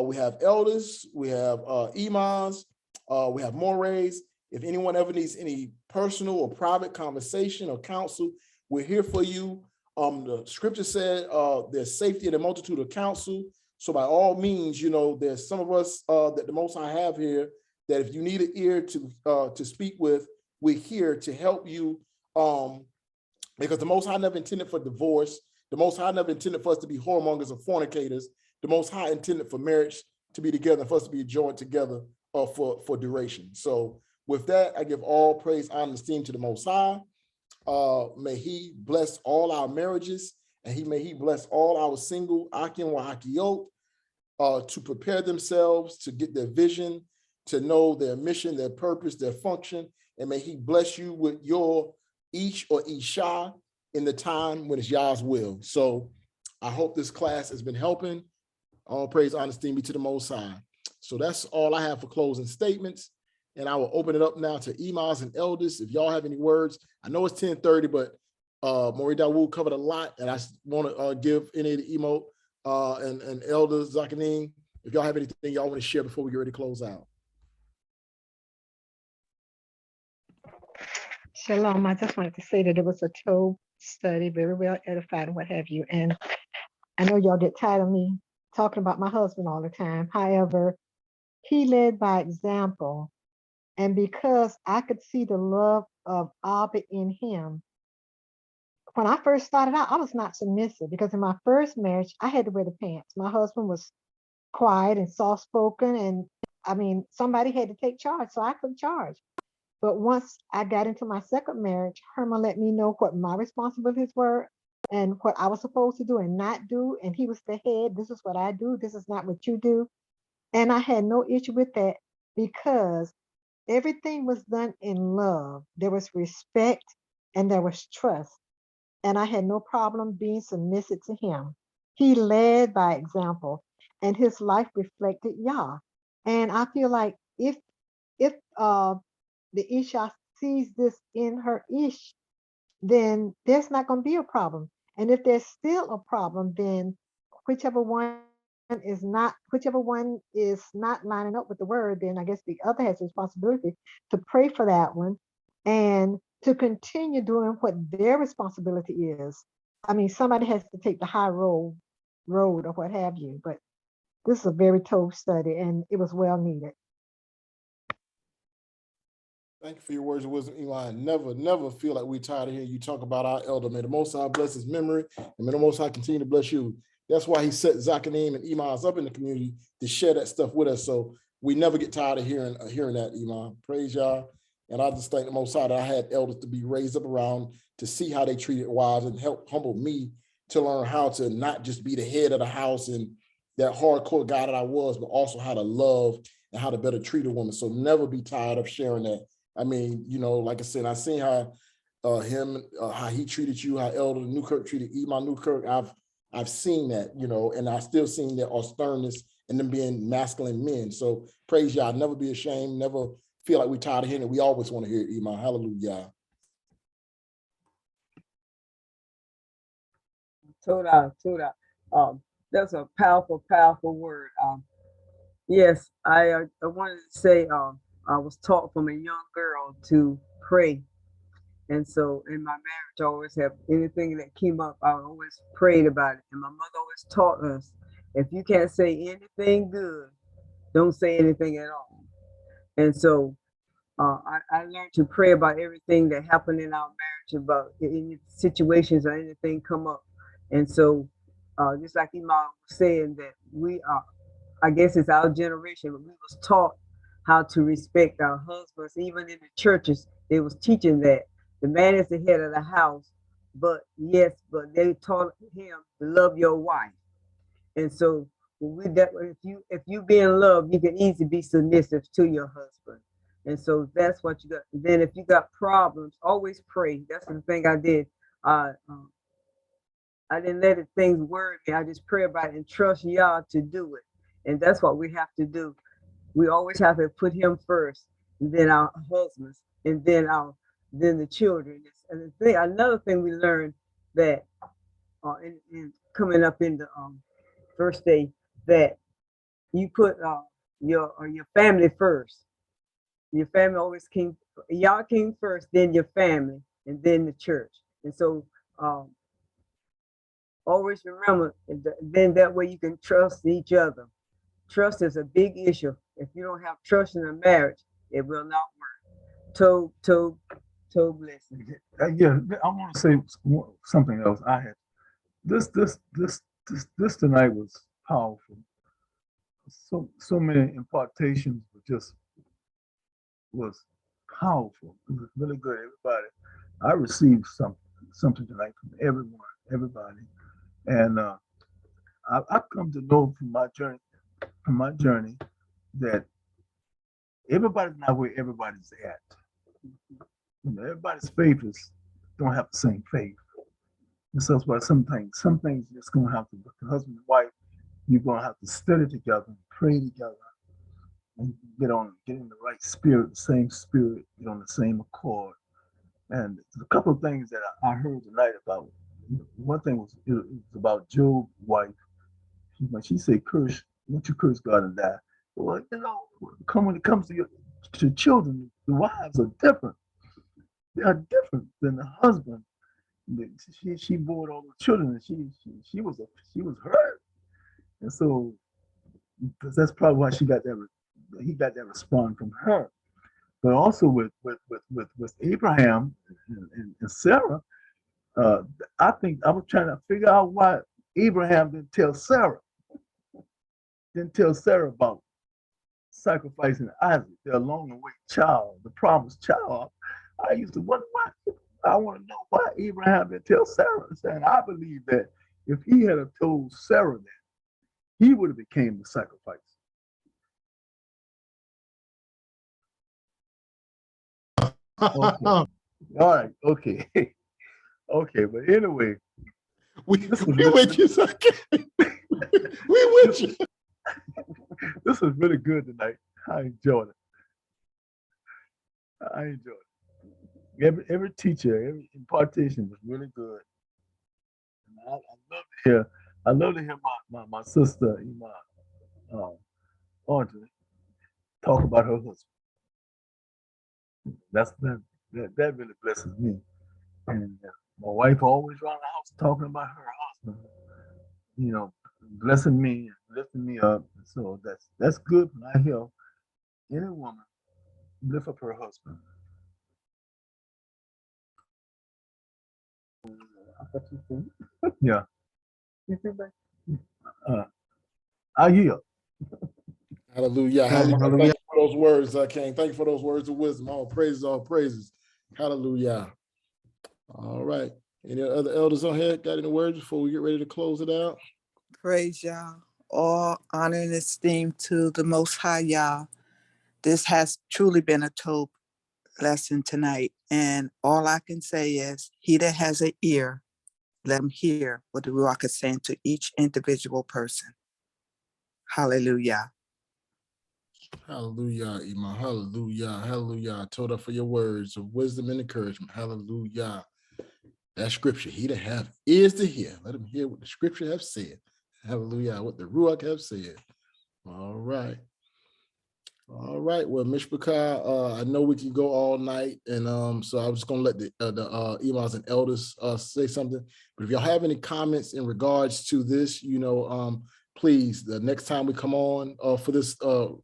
we have elders, we have imams, we have morehs. If anyone ever needs any personal or private conversation or counsel, we're here for you. The scripture said there's safety in the multitude of counsel. So by all means, you know, there's some of us that the Most High have here that if you need an ear to speak with, we're here to help you, because the Most High never intended for divorce. The Most High never intended for us to be whoremongers or fornicators. the Most High intended for marriage to be together, and for us to be joined together for duration. So with that, I give all praise, honor, and esteem to the Most High. May He bless all our marriages, and may He bless all our single Akeem wa Hakiyot to prepare themselves to get their vision, to know their mission, their purpose, their function, and may He bless you with your Ish or Isha in the time when it's Yah's will. So I hope this class has been helping. All praise, honor, esteem be to the Most High. So that's all I have for closing statements. And I will open it up now to imams and elders. If y'all have any words, I know it's 10:30, but Moreh Daud covered a lot, and I want to give any of the and elders, Zakanim, if y'all have anything y'all want to share before we get ready to close out. Shalom. I just wanted to say that it was a Tov study, very well edified and what have you. And I know y'all get tired of me talking about my husband all the time. However, he led by example. And because I could see the love of Abba in him, when I first started out, I was not submissive because in my first marriage, I had to wear the pants. My husband was quiet and soft-spoken. And I mean, somebody had to take charge, so I couldn't charge. But once I got into my second marriage, Herman let me know what my responsibilities were and what I was supposed to do and not do. And he was the head. This is what I do. This is not what you do. And I had no issue with that because everything was done in love. There was respect and there was trust. And I had no problem being submissive to him. He led by example and his life reflected Yah. And I feel like if the Isha sees this in her Ish, then there's not going to be a problem. And if there's still a problem, then whichever one is not lining up with the word, then I guess the other has the responsibility to pray for that one and to continue doing what their responsibility is. I mean, somebody has to take the high road or what have you, but this is a very tough study and it was well needed. Thank you for your words of wisdom, Eli. Never feel like we're tired of hearing you talk about our elder. May the Most High bless his memory, and may the Most High continue to bless you. That's why he set Zakanim and imams up in the community to share that stuff with us. So we never get tired of hearing that, Imam. Praise y'all. And I just thank the Most High that I had elders to be raised up around to see how they treated wives and help humble me to learn how to not just be the head of the house and that hardcore guy that I was, but also how to love and how to better treat a woman. So never be tired of sharing that. I mean, you know, like I said, I seen how how he treated you, how Elder Newkirk treated Imam Newkirk. I've seen that, you know, and I still seen their sternness and them being masculine men. So praise y'all. Never be ashamed. Never feel like we're tired of hearing it. We always want to hear it, Imam. Hallelujah. Toda. That's a powerful word. Yes, I wanted to say I was taught from a young girl to pray. And so in my marriage, I always have anything that came up, I always prayed about it. And my mother always taught us, if you can't say anything good, don't say anything at all. And so I learned to pray about everything that happened in our marriage, about any situations or anything come up. And so just like Imam was saying that we are, I guess it's our generation, but we was taught how to respect our husbands. Even in the churches, they was teaching that the man is the head of the house, but they taught him to love your wife. And so if you be in love, you can easily be submissive to your husband. And so that's what you got. Then if you got problems, always pray. That's the thing I did. I didn't let things worry me. I just pray about it and trust y'all to do it. And that's what we have to do. We always have to put him first, and then our husbands, and then the children. And another thing we learned that in coming up in the first day, that you put your family first. Your family always y'all came first, then your family, and then the church. And so always remember, then that way you can trust each other. Trust is a big issue. If you don't have trust in a marriage, it will not work. Toe blessing. Yeah, I want to say something else. I had this tonight was powerful. So many impartations was powerful. It was really good. Everybody, I received something tonight from everybody, and I've come to know from my journey that everybody's not where everybody's at. You know, everybody's faith don't have the same faith. And so that's why some things just gonna have to, with the husband and wife, you're gonna have to study together and pray together and get in the right spirit, the same spirit, get on the same accord. And there's a couple of things that I heard tonight about. One thing was it was about Job's wife. She said, "Curse, won't you curse God and die?" Well, you know, when it comes to children, the wives are different. They are different than the husband. She bore all the children, and she was hurt, and so because that's probably why he got that response from her. But also with Abraham and Sarah, I think I was trying to figure out why Abraham didn't tell Sarah about sacrificing Isaac, their long-awaited child, the promised child. I used to wonder why. I want to know why Abraham didn't tell Sarah. And I believe that if he had told Sarah that, he would have became the sacrifice. Okay. All right. Okay. Okay. But anyway, we with you, son. We with you. This was really good tonight. I enjoyed it. Every teacher, every impartation was really good. And I love to hear my sister, Audrey, talk about her husband. That really blesses me. And my wife always around the house talking about her husband, blessing me and lifting me up. So that's good when I hear any woman lift up her husband. Yeah. I yield. Hallelujah. Hallelujah. Thank you for those words, King. Thank you for those words of wisdom. All praises, all praises. Hallelujah. All right. Any other elders on here got any words before we get ready to close it out? Praise Yah. All honor and esteem to the Most High Yah. This has truly been a Tobit lesson tonight. And all I can say is, he that has an ear, let him hear what the Ruach is saying to each individual person. Hallelujah. Hallelujah, Imam. Hallelujah. Hallelujah. I told her for your words of wisdom and encouragement. Hallelujah. That scripture, he that have ears to hear, let him hear what the scripture have said. Hallelujah. What the Ruach have said. All right. All right. Well, Mishpachah, I know we can go all night, and so I was just gonna let the imams and elders say something. But if y'all have any comments in regards to this, please, the next time we come on for this,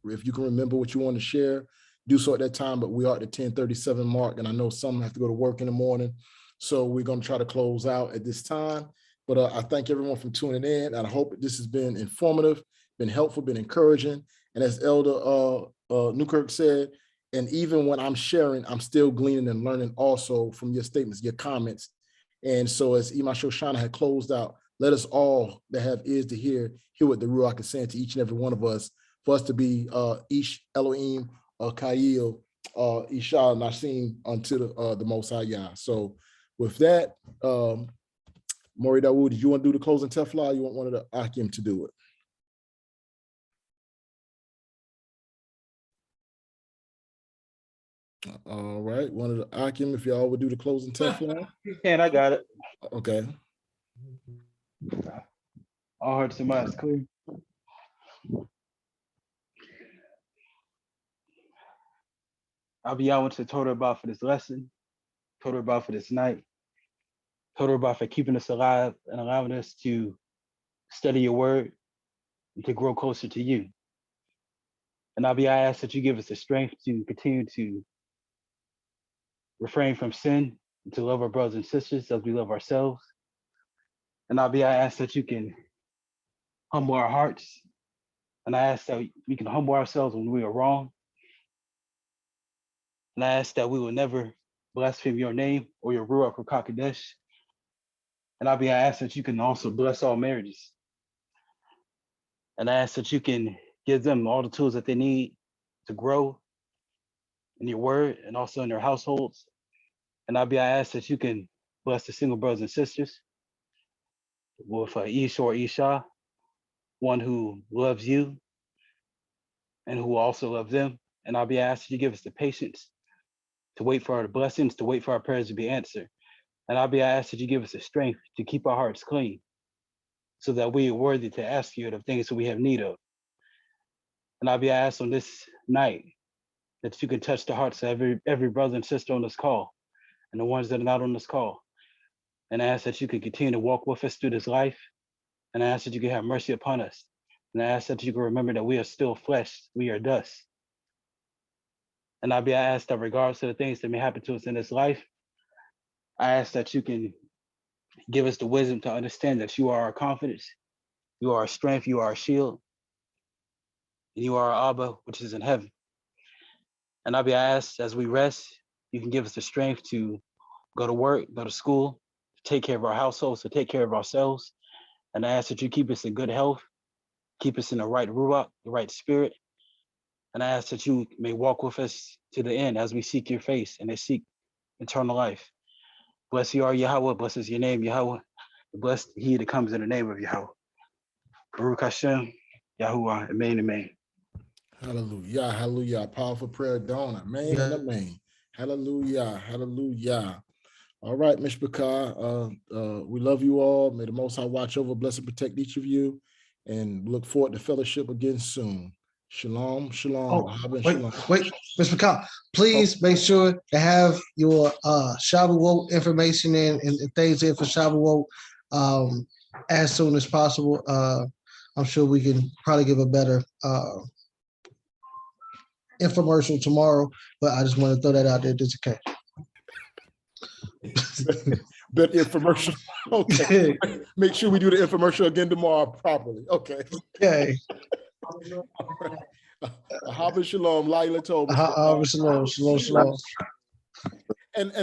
if you can remember what you want to share, do so at that time. But we are at the 10:37 mark, and I know some have to go to work in the morning, so we're gonna try to close out at this time. But I thank everyone for tuning in, and I hope this has been informative, been helpful, been encouraging. And as Elder Newkirk said, and even when I'm sharing, I'm still gleaning and learning also from your statements, your comments. And so as Imam Shoshana had closed out, let us all that have ears to hear what the Ruach is saying to each and every one of us, for us to be Ish Elohim, Kayil, Isha Nasim unto the Most High Yah. So with that, Moreh Dawood, did you want to do the closing tefillah, or you want one of the Akeem to do it? All right, one of the Akeem, if y'all would do the closing tefillah. You can, I got it. Okay. All hearts and minds clear. I'll be out to Torah about for this lesson, Torah about for this night, Torah about for keeping us alive and allowing us to study your word and to grow closer to you. And I ask that you give us the strength to continue to refrain from sin and to love our brothers and sisters as we love ourselves. And I ask that you can humble our hearts. And I ask that we can humble ourselves when we are wrong. And I ask that we will never blaspheme your name or your Ruach HaKodesh. And I ask that you can also bless all marriages. And I ask that you can give them all the tools that they need to grow in your word and also in their households. And I ask that you can bless the single brothers and sisters with Ish or Isha, one who loves you and who also loves them. And I'll be asked you give us the patience to wait for our blessings, to wait for our prayers to be answered. And I'll be asked that you give us the strength to keep our hearts clean so that we are worthy to ask you the things that we have need of. And I'll be asked on this night that you can touch the hearts of every brother and sister on this call and the ones that are not on this call. And I ask that you can continue to walk with us through this life. And I ask that you can have mercy upon us. And I ask that you can remember that we are still flesh, we are dust. And I ask that regardless of the things that may happen to us in this life, I ask that you can give us the wisdom to understand that you are our confidence, you are our strength, you are our shield, and you are our Abba, which is in heaven. And I ask as we rest, you can give us the strength to go to work, go to school, to take care of our households, to take care of ourselves. And I ask that you keep us in good health, keep us in the right ruach, the right spirit. And I ask that you may walk with us to the end as we seek your face and they seek eternal life. Bless you are Yahweh, blessed is your name, Yahweh. Blessed he that comes in the name of Yahweh. Baruch Hashem, Yahuwah, amen, amen. Hallelujah, hallelujah. Powerful prayer, Dawn. Amen and amen. Hallelujah, hallelujah. All right, Mishpachah, we love you all. May the Most High watch over, bless and protect each of you, and look forward to fellowship again soon. Shalom, shalom. Oh, Shalom. wait, Mr. McCall, please make sure to have your Shavuot information in and things in for Shavuot as soon as possible. I'm sure we can probably give a better infomercial tomorrow, but I just want to throw that out there just in case. But infomercial. Okay. Make sure we do the infomercial again tomorrow properly. Okay. Okay. Ahava Shalom, Laila Tobit. Shalom, shalom, shalom. And